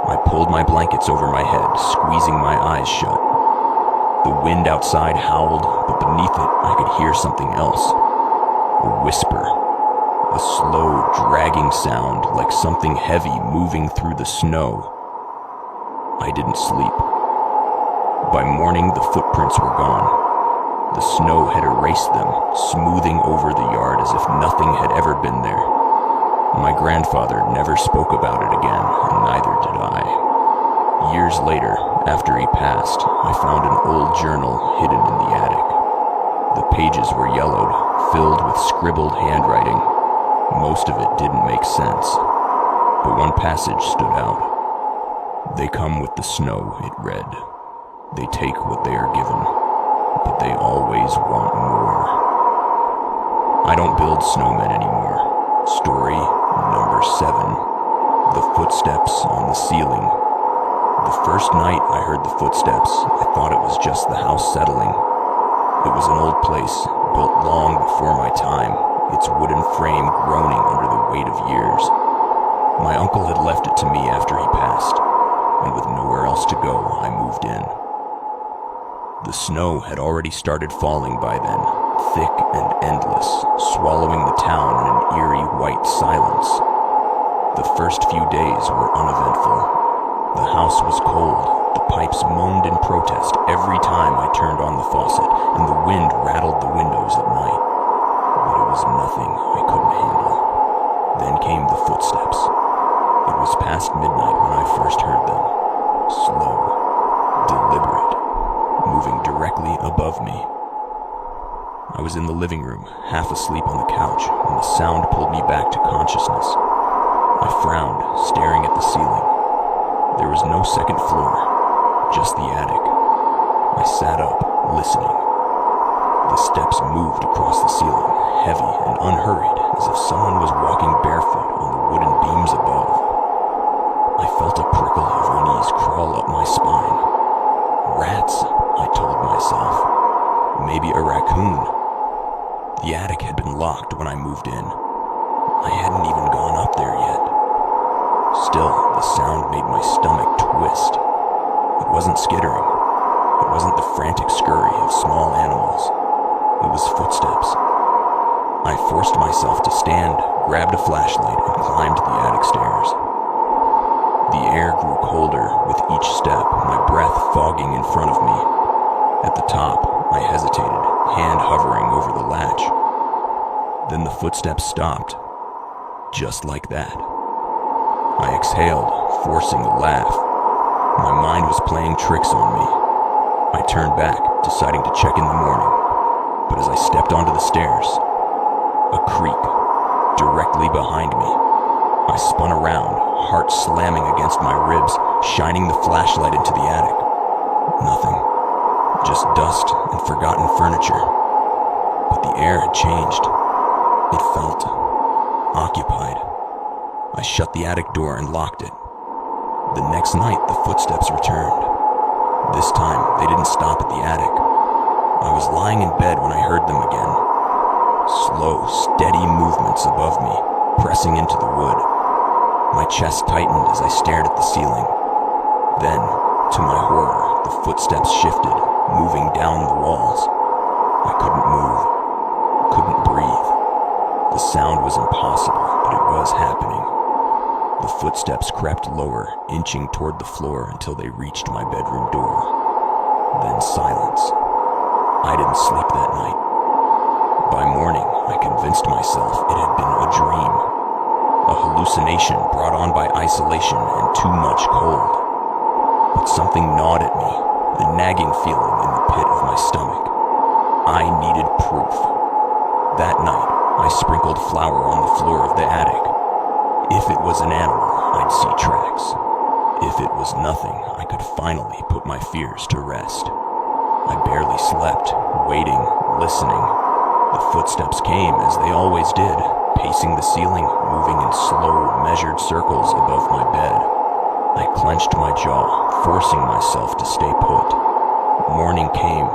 I pulled my blankets over my head, squeezing my eyes shut. The wind outside howled, but beneath it, I could hear something else. A whisper. A slow, dragging sound, like something heavy moving through the snow. I didn't sleep. By morning, the footprints were gone. The snow had erased them, smoothing over the yard as if nothing had ever been there. My grandfather never spoke about it again, and neither did I. Years later, after he passed, I found an old journal hidden in the attic. The pages were yellowed, filled with scribbled handwriting. Most of it didn't make sense, but one passage stood out. "They come with the snow," it read. "They take what they are given, but they always want more." I don't build snowmen anymore. Story number 7. The footsteps on the ceiling. The first night I heard the footsteps, I thought it was just the house settling. It was an old place, built long before my time, its wooden frame groaning under the weight of years. My uncle had left it to me after he passed, and with nowhere else to go, I moved in. The snow had already started falling by then, thick and endless, swallowing the town in an eerie white silence. The first few days were uneventful. The house was cold, the pipes moaned in protest every time I turned on the faucet, and the wind rattled the windows at night. But it was nothing I couldn't handle. Then came the footsteps. It was past midnight when I first heard them. Slow, deliberate, moving directly above me. I was in the living room, half asleep on the couch, when the sound pulled me back to consciousness. I frowned, staring at the ceiling. There was no second floor, just the attic. I sat up, listening. The steps moved across the ceiling, heavy and unhurried, as if someone was walking barefoot on the wooden beams above. I felt a prickle of unease crawl up my spine. Rats, I told myself. Maybe a raccoon. The attic had been locked when I moved in. I hadn't even gone up there yet. Still, the sound made my stomach twist. It wasn't skittering. It wasn't the frantic scurry of small animals. It was footsteps. I forced myself to stand, grabbed a flashlight, and climbed the attic stairs. The air grew colder with each step, my breath fogging in front of me. At the top, I hesitated, hand hovering over the latch. Then the footsteps stopped, just like that. I exhaled, forcing a laugh. My mind was playing tricks on me. I turned back, deciding to check in the morning. But as I stepped onto the stairs, a creak directly behind me. I spun around, heart slamming against my ribs, shining the flashlight into the attic. Nothing. Just dust and forgotten furniture. But the air had changed. It felt occupied. I shut the attic door and locked it. The next night, the footsteps returned. This time, they didn't stop at the attic. I was lying in bed when I heard them again. Slow, steady movements above me, pressing into the wood. My chest tightened as I stared at the ceiling. Then, to my horror, the footsteps shifted, moving down the walls. I couldn't move, couldn't breathe. The sound was impossible, but it was happening. The footsteps crept lower, inching toward the floor until they reached my bedroom door. Then silence. I didn't sleep that night. By morning, I convinced myself it had been a dream. A hallucination brought on by isolation and too much cold. But something gnawed at me, a nagging feeling in the pit of my stomach. I needed proof. That night, I sprinkled flour on the floor of the attic. If it was an animal, I'd see tracks. If it was nothing, I could finally put my fears to rest. I barely slept, waiting, listening. The footsteps came as they always did, pacing the ceiling, moving in slow, measured circles above my bed. I clenched my jaw, forcing myself to stay put. Morning came,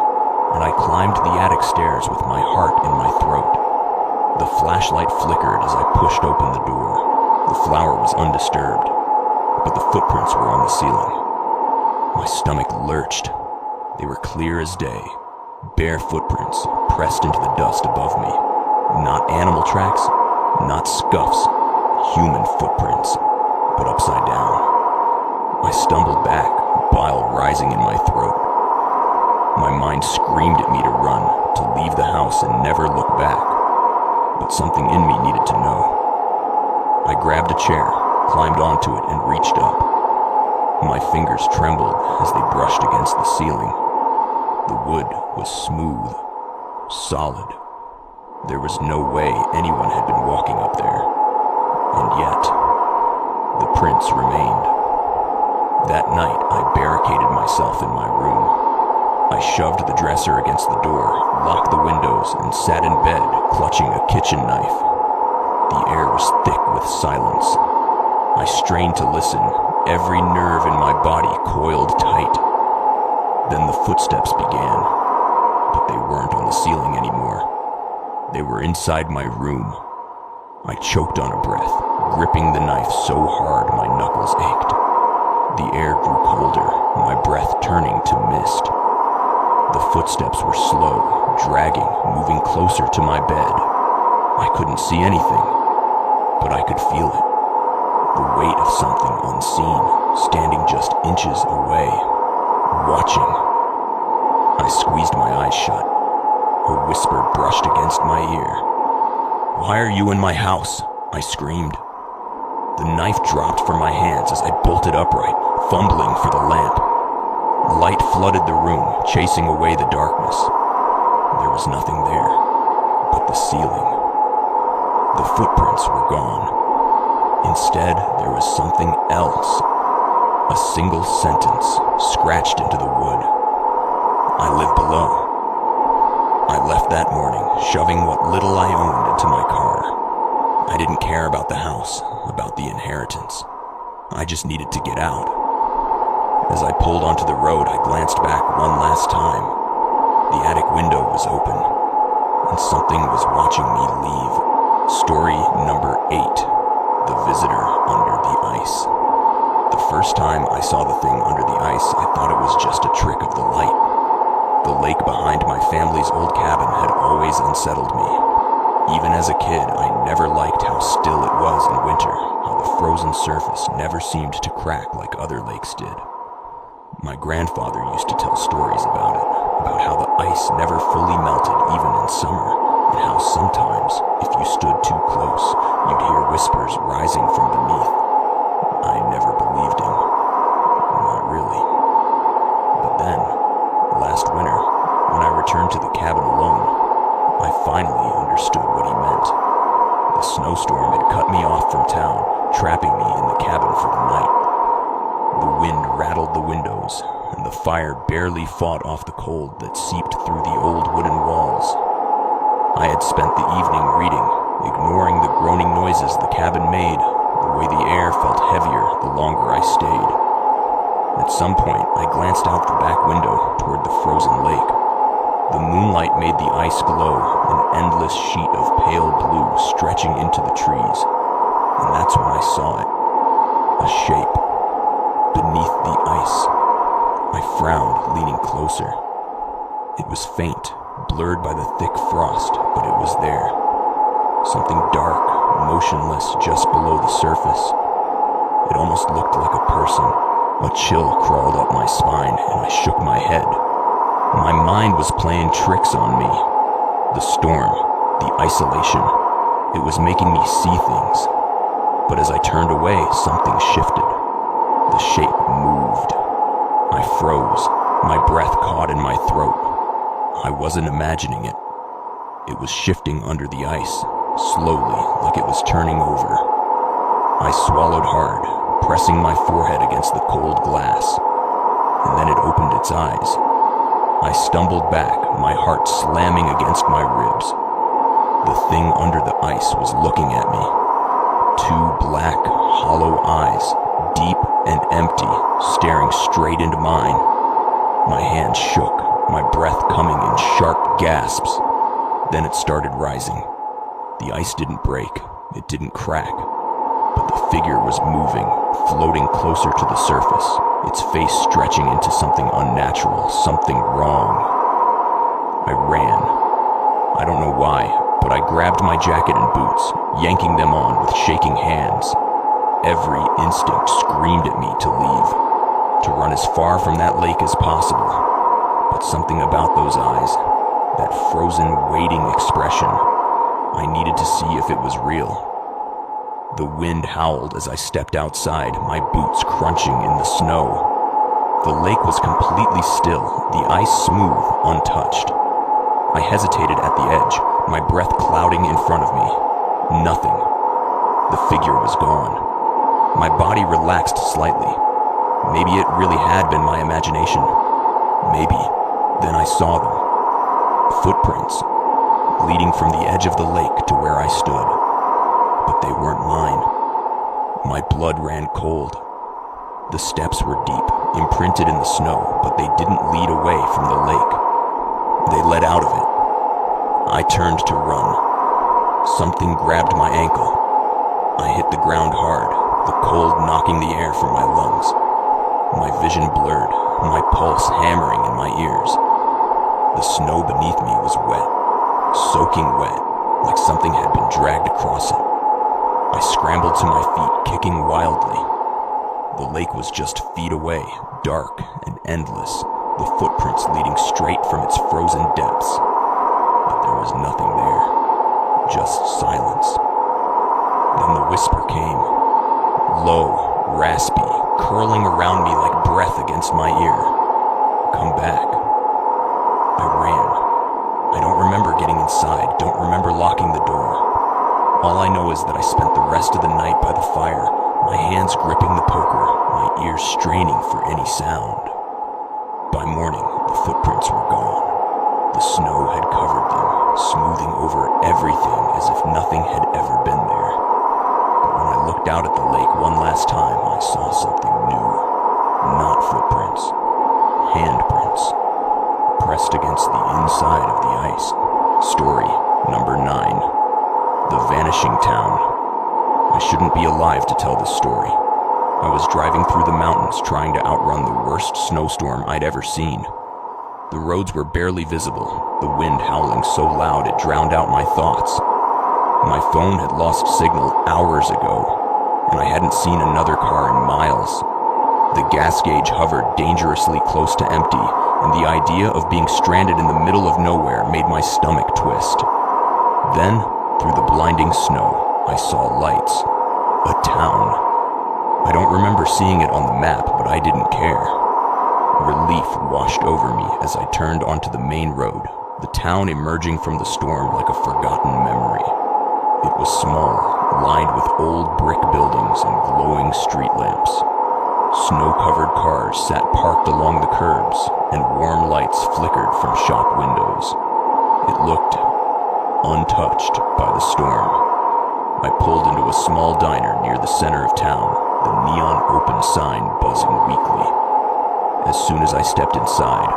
and I climbed the attic stairs with my heart in my throat. The flashlight flickered as I pushed open the door. The flour was undisturbed, but the footprints were on the ceiling. My stomach lurched. They were clear as day, bare footprints pressed into the dust above me. Not animal tracks, not scuffs, human footprints, but upside down. I stumbled back, bile rising in my throat. My mind screamed at me to run, to leave the house and never look back. But something in me needed to know. I grabbed a chair, climbed onto it, and reached up. My fingers trembled as they brushed against the ceiling. The wood was smooth, solid, There was no way anyone had been walking up there. And yet, the prints remained. That night, I barricaded myself in my room. I shoved the dresser against the door, locked the windows, and sat in bed, clutching a kitchen knife. The air was thick with silence. I strained to listen, every nerve in my body coiled tight. Then the footsteps began, but they weren't on the ceiling anymore. They were inside my room. I choked on a breath, gripping the knife so hard my knuckles ached. The air grew colder, my breath turning to mist. The footsteps were slow, dragging, moving closer to my bed. I couldn't see anything, but I could feel it. The weight of something unseen, standing just inches away, watching. I squeezed my eyes shut. A whisper brushed against my ear. "Why are you in my house?" I screamed. The knife dropped from my hands as I bolted upright, fumbling for the lamp. Light flooded the room, chasing away the darkness. There was nothing there but the ceiling. The footprints were gone. Instead, there was something else. A single sentence scratched into the wood. "I live below." I left that morning, shoving what little I owned into my car. I didn't care about the house, about the inheritance. I just needed to get out. As I pulled onto the road, I glanced back one last time. The attic window was open, and something was watching me leave. Story number 8, The Visitor Under the Ice. The first time I saw the thing under the ice, I thought it was just a trick of the light. The lake behind my family's old cabin had always unsettled me. Even as a kid, I never liked how still it was in winter, how the frozen surface never seemed to crack like other lakes did. My grandfather used to tell stories about it, about how the ice never fully melted even in summer, and how sometimes, if you stood too close, you'd hear whispers rising from beneath. I never believed him. Not really. But then, last winter, when I returned to the cabin alone, I finally understood what he meant. The snowstorm had cut me off from town, trapping me in the cabin for the night. The wind rattled the windows, and the fire barely fought off the cold that seeped through the old wooden walls. I had spent the evening reading, ignoring the groaning noises the cabin made, the way the air felt heavier the longer I stayed. At some point, I glanced out the back window toward the frozen lake. The moonlight made the ice glow, an endless sheet of pale blue stretching into the trees. And that's when I saw it. A shape. Beneath the ice. I frowned, leaning closer. It was faint, blurred by the thick frost, but it was there. Something dark, motionless just below the surface. It almost looked like a person. A chill crawled up my spine, and I shook my head. My mind was playing tricks on me. The storm, the isolation, it was making me see things. But as I turned away, something shifted. The shape moved. I froze, my breath caught in my throat. I wasn't imagining it. It was shifting under the ice, slowly, like it was turning over. I swallowed hard, pressing my forehead against the cold glass. And then it opened its eyes. I stumbled back, my heart slamming against my ribs. The thing under the ice was looking at me. 2 black, hollow eyes, deep and empty, staring straight into mine. My hands shook, my breath coming in sharp gasps. Then it started rising. The ice didn't break, it didn't crack, but the figure was moving, floating closer to the surface, its face stretching into something unnatural, something wrong. I ran. I don't know why, but I grabbed my jacket and boots, yanking them on with shaking hands. Every instinct screamed at me to leave, to run as far from that lake as possible. But something about those eyes, that frozen, waiting expression, I needed to see if it was real. The wind howled as I stepped outside, my boots crunching in the snow. The lake was completely still, the ice smooth, untouched. I hesitated at the edge, my breath clouding in front of me. Nothing. The figure was gone. My body relaxed slightly. Maybe it really had been my imagination. Maybe. Then I saw them. Footprints, leading from the edge of the lake to where I stood. But they weren't mine. My blood ran cold. The steps were deep, imprinted in the snow, but they didn't lead away from the lake. They led out of it. I turned to run. Something grabbed my ankle. I hit the ground hard, the cold knocking the air from my lungs. My vision blurred, my pulse hammering in my ears. The snow beneath me was wet, soaking wet, like something had been dragged across it. I scrambled to my feet, kicking wildly. The lake was just feet away, dark and endless, the footprints leading straight from its frozen depths. But there was nothing there, just silence. Then the whisper came, low, raspy, curling around me like breath against my ear. Come back. I ran. I don't remember getting inside, don't remember locking the door. All I know is that I spent the rest of the night by the fire, my hands gripping the poker, my ears straining for any sound. By morning, the footprints were gone. The snow had covered them, smoothing over everything as if nothing had ever been there. But when I looked out at the lake one last time, I saw something new. Not footprints, handprints, pressed against the inside of the ice. Story number 9. The Vanishing Town. I shouldn't be alive to tell this story. I was driving through the mountains trying to outrun the worst snowstorm I'd ever seen. The roads were barely visible, the wind howling so loud it drowned out my thoughts. My phone had lost signal hours ago, and I hadn't seen another car in miles. The gas gauge hovered dangerously close to empty, and the idea of being stranded in the middle of nowhere made my stomach twist. Then, through the blinding snow, I saw lights. A town. I don't remember seeing it on the map, but I didn't care. Relief washed over me as I turned onto the main road, the town emerging from the storm like a forgotten memory. It was small, lined with old brick buildings and glowing street lamps. Snow-covered cars sat parked along the curbs, and warm lights flickered from shop windows. It looked untouched by the storm. I pulled into a small diner near the center of town, the neon open sign buzzing weakly. As soon as I stepped inside,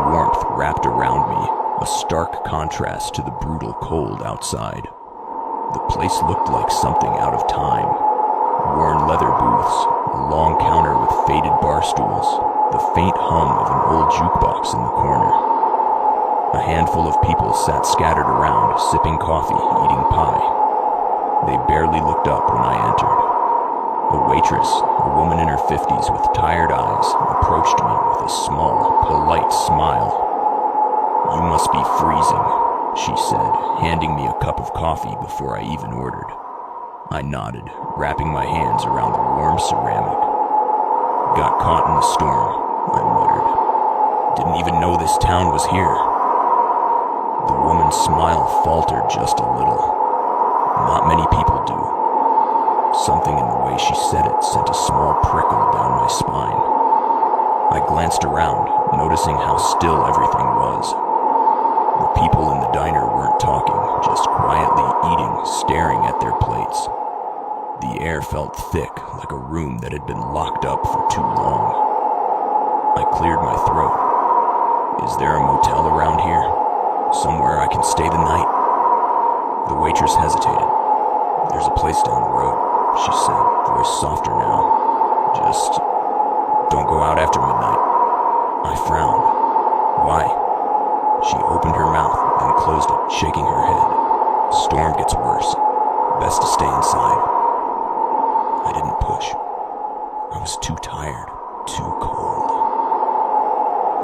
warmth wrapped around me, a stark contrast to the brutal cold outside. The place looked like something out of time. Worn leather booths, a long counter with faded bar stools, the faint hum of an old jukebox in the corner. A handful of people sat scattered around, sipping coffee, eating pie. They barely looked up when I entered. A waitress, a woman in her 50s with tired eyes, approached me with a small, polite smile. "You must be freezing," she said, handing me a cup of coffee before I even ordered. I nodded, wrapping my hands around the warm ceramic. "Got caught in the storm," I muttered. "Didn't even know this town was here." The woman's smile faltered just a little. Not many people do. Something in the way she said it sent a small prickle down my spine. I glanced around, noticing how still everything was. The people in the diner weren't talking, just quietly eating, staring at their plates. The air felt thick, like a room that had been locked up for too long. I cleared my throat. "Is there a motel around here? Somewhere I can stay the night?" The waitress hesitated. "There's a place down the road," she said, voice softer now. "Just don't go out after midnight." I frowned. "Why?" She opened her mouth, then closed it, shaking her head. "Storm gets worse. Best to stay inside." I didn't push. I was too tired, too cold.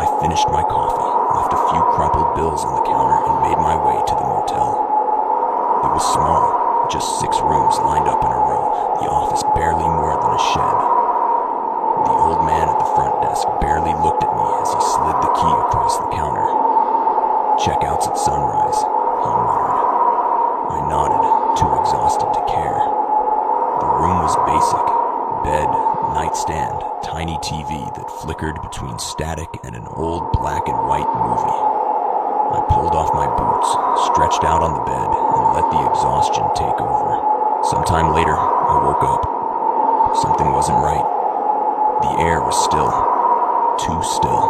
I finished my coffee, left a few crumpled bills on the counter, and made my way to the motel. It was small, just 6 rooms lined up in a row, the office barely more than a shed. The old man at the front desk barely looked at me as he slid the key across the counter. "Checkouts at sunrise," he muttered. I nodded, too exhausted to care. The room was basic. Bed, nightstand, tiny TV that flickered between static and an old black and white movie. I pulled off my boots, stretched out on the bed, and let the exhaustion take over. Sometime later, I woke up. Something wasn't right. The air was still. Too still.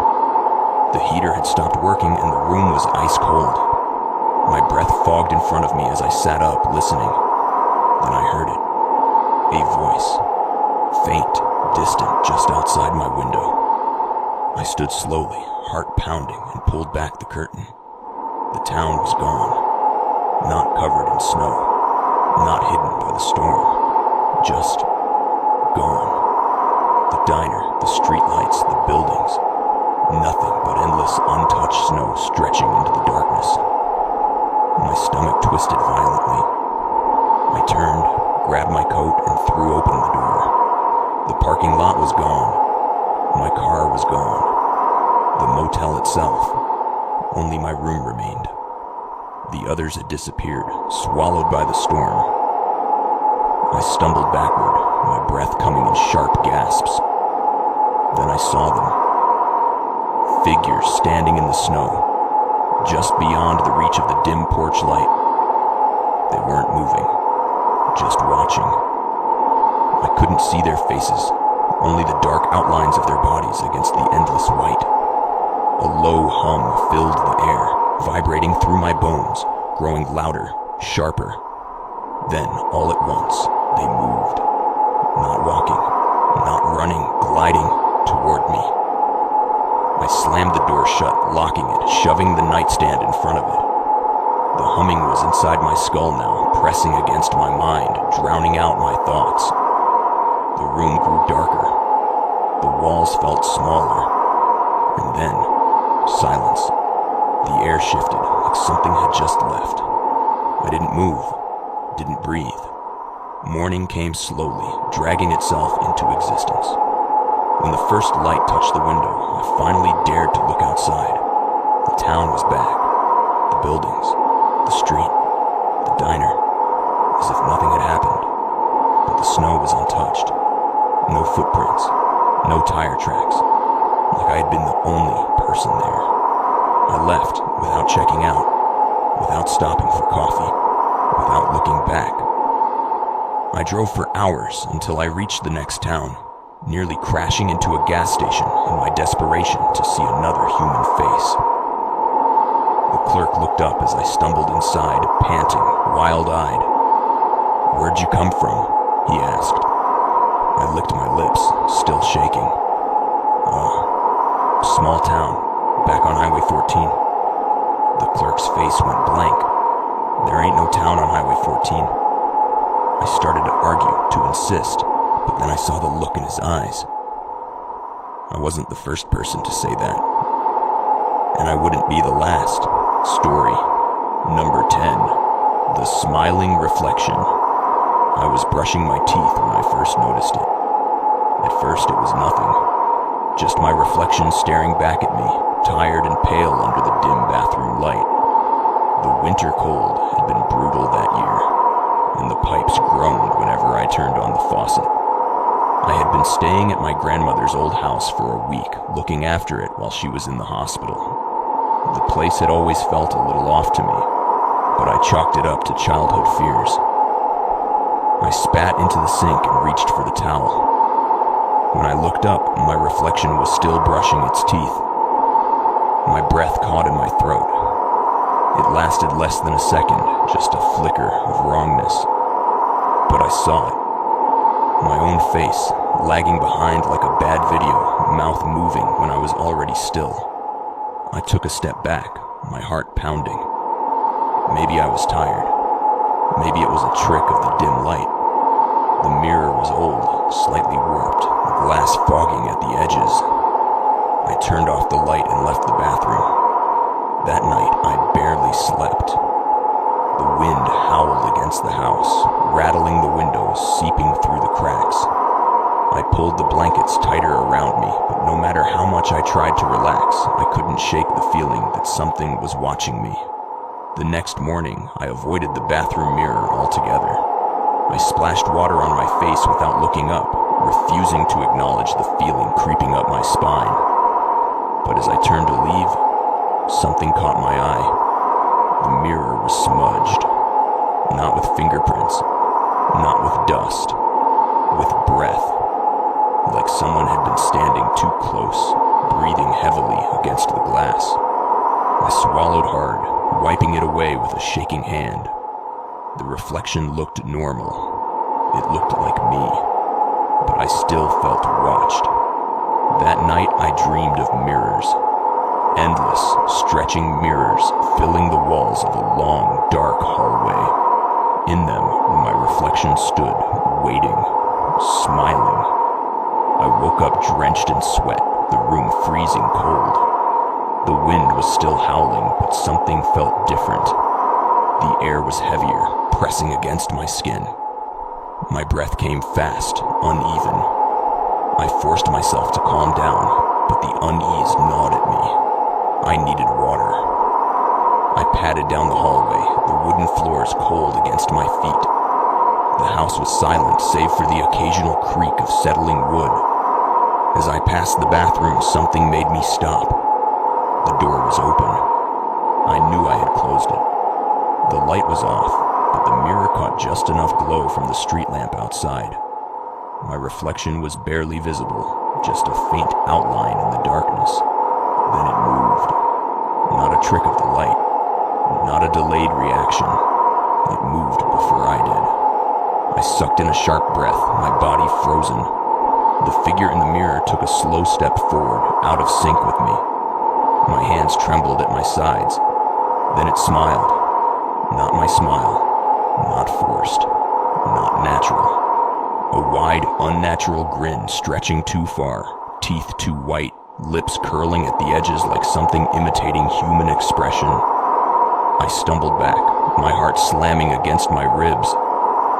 The heater had stopped working and the room was ice cold. My breath fogged in front of me as I sat up, listening. Then I heard it. A voice. Faint, distant, just outside my window. I stood slowly, heart pounding, and pulled back the curtain. The town was gone. Not covered in snow. Not hidden by the storm. Just gone. The diner, the streetlights, the buildings. Nothing but endless, untouched snow stretching into the darkness. My stomach twisted violently. I turned, grabbed my coat, and threw open the door. The parking lot was gone. My car was gone. The motel itself. Only my room remained. The others had disappeared, swallowed by the storm. I stumbled backward, my breath coming in sharp gasps. Then I saw them. Figures standing in the snow, just beyond the reach of the dim porch light. They weren't moving, just watching. I couldn't see their faces, only the dark outlines of their bodies against the endless white. A low hum filled the air, vibrating through my bones, growing louder, sharper. Then, all at once, they moved. Not walking, not running, gliding toward me. I slammed the door shut, locking it, shoving the nightstand in front of it. The humming was inside my skull now, pressing against my mind, drowning out my thoughts. The room grew darker. The walls felt smaller. And then, silence. The air shifted, like something had just left. I didn't move, didn't breathe. Morning came slowly, dragging itself into existence. When the first light touched the window, I finally dared to look outside. The town was back. The buildings, the street, the diner, as if nothing had happened. But the snow was untouched. No footprints, no tire tracks, like I had been the only person there. I left without checking out, without stopping for coffee, without looking back. I drove for hours until I reached the next town, nearly crashing into a gas station in my desperation to see another human face. The clerk looked up as I stumbled inside, panting, wild-eyed. "Where'd you come from?" he asked. I licked my lips, still shaking. Small town, back on Highway 14. The clerk's face went blank. "There ain't no town on Highway 14. I started to argue, to insist, but then I saw the look in his eyes. I wasn't the first person to say that. And I wouldn't be the last. Story number 10. The Smiling Reflection. I was brushing my teeth when I first noticed it. At first it was nothing. Just my reflection staring back at me, tired and pale under the dim bathroom light. The winter cold had been brutal that year, and the pipes groaned whenever I turned on the faucet. I had been staying at my grandmother's old house for a week, looking after it while she was in the hospital. The place had always felt a little off to me, but I chalked it up to childhood fears. I spat into the sink and reached for the towel. When I looked up, my reflection was still brushing its teeth. My breath caught in my throat. It lasted less than a second, just a flicker of wrongness. But I saw it. My own face, lagging behind like a bad video, mouth moving when I was already still. I took a step back, my heart pounding. Maybe I was tired. Maybe it was a trick of the dim light. The mirror was old, slightly warped, the glass fogging at the edges. I turned off the light and left the bathroom. That night, I barely slept. The wind howled against the house, rattling the windows, seeping through the cracks. I pulled the blankets tighter around me, but no matter how much I tried to relax, I couldn't shake the feeling that something was watching me. The next morning, I avoided the bathroom mirror altogether. I splashed water on my face without looking up, refusing to acknowledge the feeling creeping up my spine. But as I turned to leave, something caught my eye. The mirror was smudged. Not with fingerprints, not with dust, with breath. Like someone had been standing too close, breathing heavily against the glass. I swallowed hard, wiping it away with a shaking hand. The reflection looked normal. It looked like me, but I still felt watched. That night I dreamed of mirrors. Endless, stretching mirrors filling the walls of a long, dark hallway. In them, my reflection stood, waiting, smiling. I woke up drenched in sweat, the room freezing cold. The wind was still howling, but something felt different. The air was heavier, pressing against my skin. My breath came fast, uneven. I forced myself to calm down, but the unease gnawed at me. I needed water. I padded down the hallway, the wooden floors cold against my feet. The house was silent, save for the occasional creak of settling wood. As I passed the bathroom, something made me stop. The door was open. I knew I had closed it. The light was off, but the mirror caught just enough glow from the street lamp outside. My reflection was barely visible, just a faint outline in the darkness. Then it moved. Not a trick of the light, not a delayed reaction. It moved before I did. I sucked in a sharp breath, my body frozen. The figure in the mirror took a slow step forward, out of sync with me. My hands trembled at my sides. Then it smiled. Not my smile. Not forced. Not natural. A wide, unnatural grin stretching too far, teeth too white, lips curling at the edges like something imitating human expression. I stumbled back, my heart slamming against my ribs.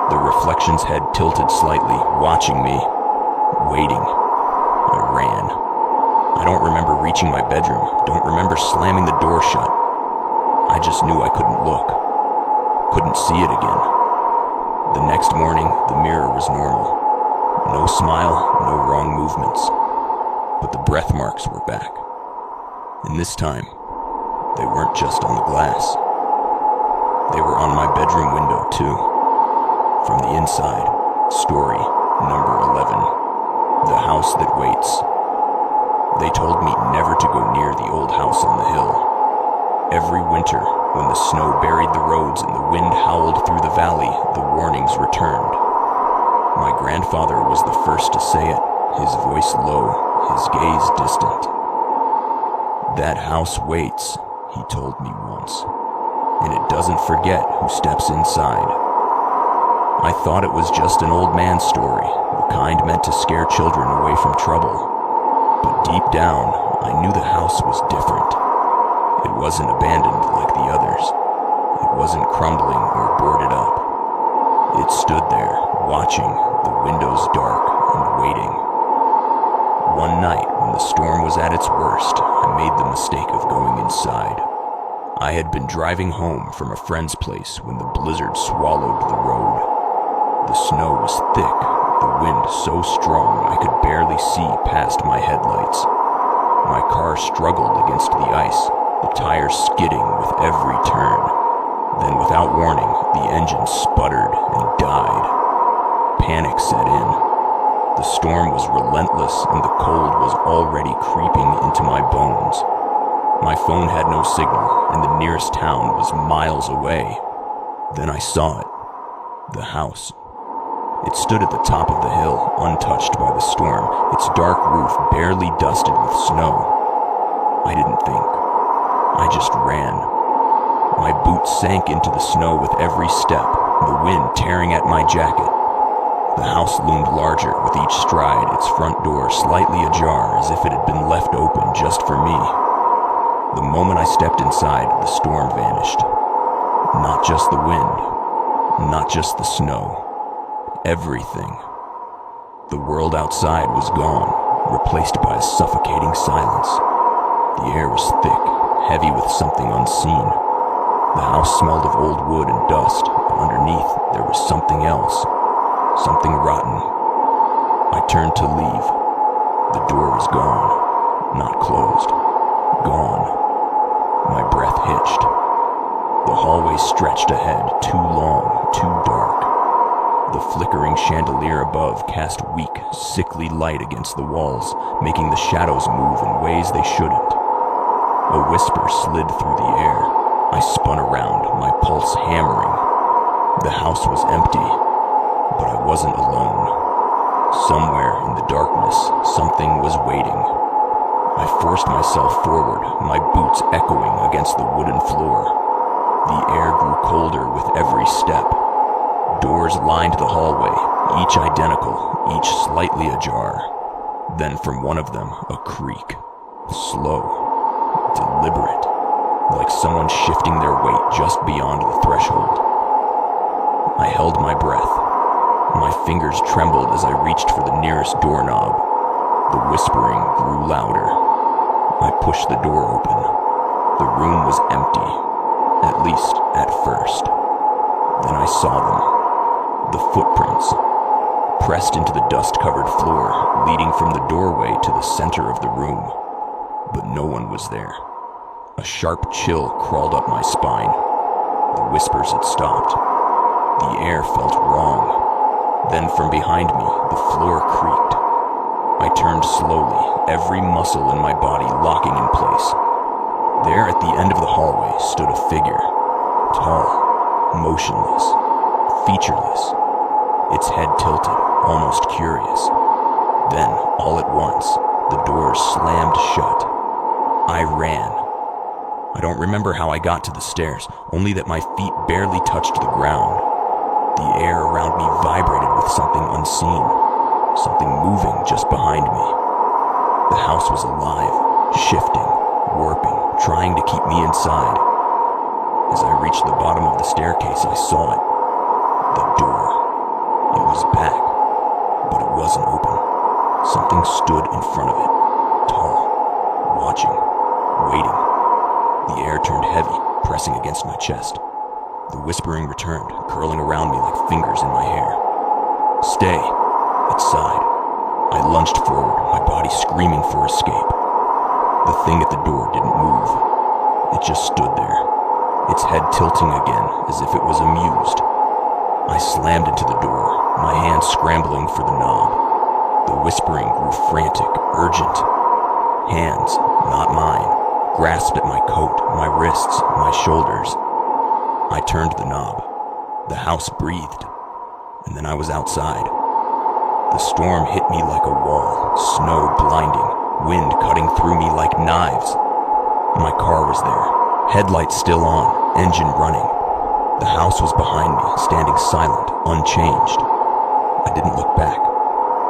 The reflection's head tilted slightly, watching me, waiting. I ran. I don't remember reaching my bedroom, don't remember slamming the door shut. I just knew I couldn't look, couldn't see it again. The next morning, the mirror was normal. No smile, no wrong movements. But the breath marks were back. And this time, they weren't just on the glass. They were on my bedroom window, too. From the inside, story number 11, The House That Waits. They told me never to go near the old house on the hill. Every winter, when the snow buried the roads and the wind howled through the valley, the warnings returned. My grandfather was the first to say it, his voice low, his gaze distant. That house waits, he told me once, and it doesn't forget who steps inside. I thought it was just an old man's story, the kind meant to scare children away from trouble. But deep down, I knew the house was different. It wasn't abandoned like the others. It wasn't crumbling or boarded up. It stood there, watching, the windows dark and waiting. One night, when the storm was at its worst, I made the mistake of going inside. I had been driving home from a friend's place when the blizzard swallowed the road. The snow was thick, the wind so strong I could barely see past my headlights. My car struggled against the ice, the tires skidding with every turn. Then, without warning, the engine sputtered and died. Panic set in. The storm was relentless and the cold was already creeping into my bones. My phone had no signal and the nearest town was miles away. Then I saw it. The house. It stood at the top of the hill, untouched by the storm, its dark roof barely dusted with snow. I didn't think. I just ran. My boots sank into the snow with every step, the wind tearing at my jacket. The house loomed larger with each stride, its front door slightly ajar as if it had been left open just for me. The moment I stepped inside, the storm vanished. Not just the wind, not just the snow. Everything. The world outside was gone, replaced by a suffocating silence. The air was thick, heavy with something unseen. The house smelled of old wood and dust, but underneath there was something else. Something rotten. I turned to leave. The door was gone. Not closed. Gone. My breath hitched. The hallway stretched ahead, too long, too dark. The flickering chandelier above cast weak, sickly light against the walls, making the shadows move in ways they shouldn't. A whisper slid through the air. I spun around, my pulse hammering. The house was empty, but I wasn't alone. Somewhere in the darkness, something was waiting. I forced myself forward, my boots echoing against the wooden floor. The air grew colder with every step. Doors lined the hallway, each identical, each slightly ajar. Then from one of them, a creak. Slow, deliberate, like someone shifting their weight just beyond the threshold. I held my breath. My fingers trembled as I reached for the nearest doorknob. The whispering grew louder. I pushed the door open. The room was empty, at least at first. Then I saw them. The footprints, pressed into the dust-covered floor, leading from the doorway to the center of the room. But no one was there. A sharp chill crawled up my spine. The whispers had stopped. The air felt wrong. Then from behind me, the floor creaked. I turned slowly, every muscle in my body locking in place. There at the end of the hallway stood a figure, tall, motionless, featureless, its head tilted, almost curious. Then, all at once, the doors slammed shut. I ran. I don't remember how I got to the stairs, only that my feet barely touched the ground. The air around me vibrated with something unseen, something moving just behind me. The house was alive, shifting, warping, trying to keep me inside. As I reached the bottom of the staircase, I saw it. The door. It was back, but it wasn't open. Something stood in front of it, tall, watching, waiting. The air turned heavy, pressing against my chest. The whispering returned, curling around me like fingers in my hair. Stay, it sighed. I lunged forward, my body screaming for escape. The thing at the door didn't move. It just stood there, its head tilting again as if it was amused. I slammed into the door, my hands scrambling for the knob. The whispering grew frantic, urgent. Hands, not mine, grasped at my coat, my wrists, my shoulders. I turned the knob. The house breathed, and then I was outside. The storm hit me like a wall, snow blinding, wind cutting through me like knives. My car was there, headlights still on, engine running. The house was behind me, standing silent, unchanged. I didn't look back.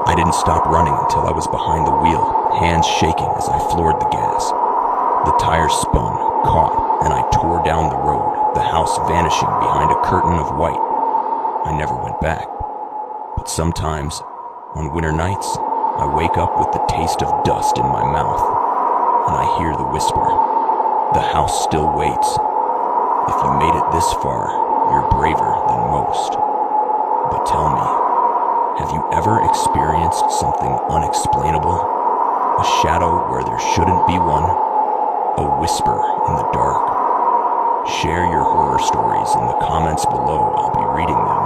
I didn't stop running until I was behind the wheel, hands shaking as I floored the gas. The tires spun, caught, and I tore down the road, the house vanishing behind a curtain of white. I never went back. But sometimes, on winter nights, I wake up with the taste of dust in my mouth, and I hear the whisper. The house still waits. If you made it this far, you're braver than most. But tell me, have you ever experienced something unexplainable? A shadow where there shouldn't be one? A whisper in the dark? Share your horror stories in the comments below. I'll be reading them.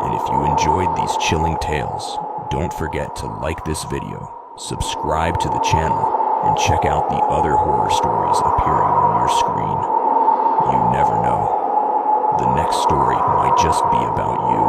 And if you enjoyed these chilling tales, don't forget to like this video, subscribe to the channel, and check out the other horror stories appearing on your screen. You never know. The next story might just be about you.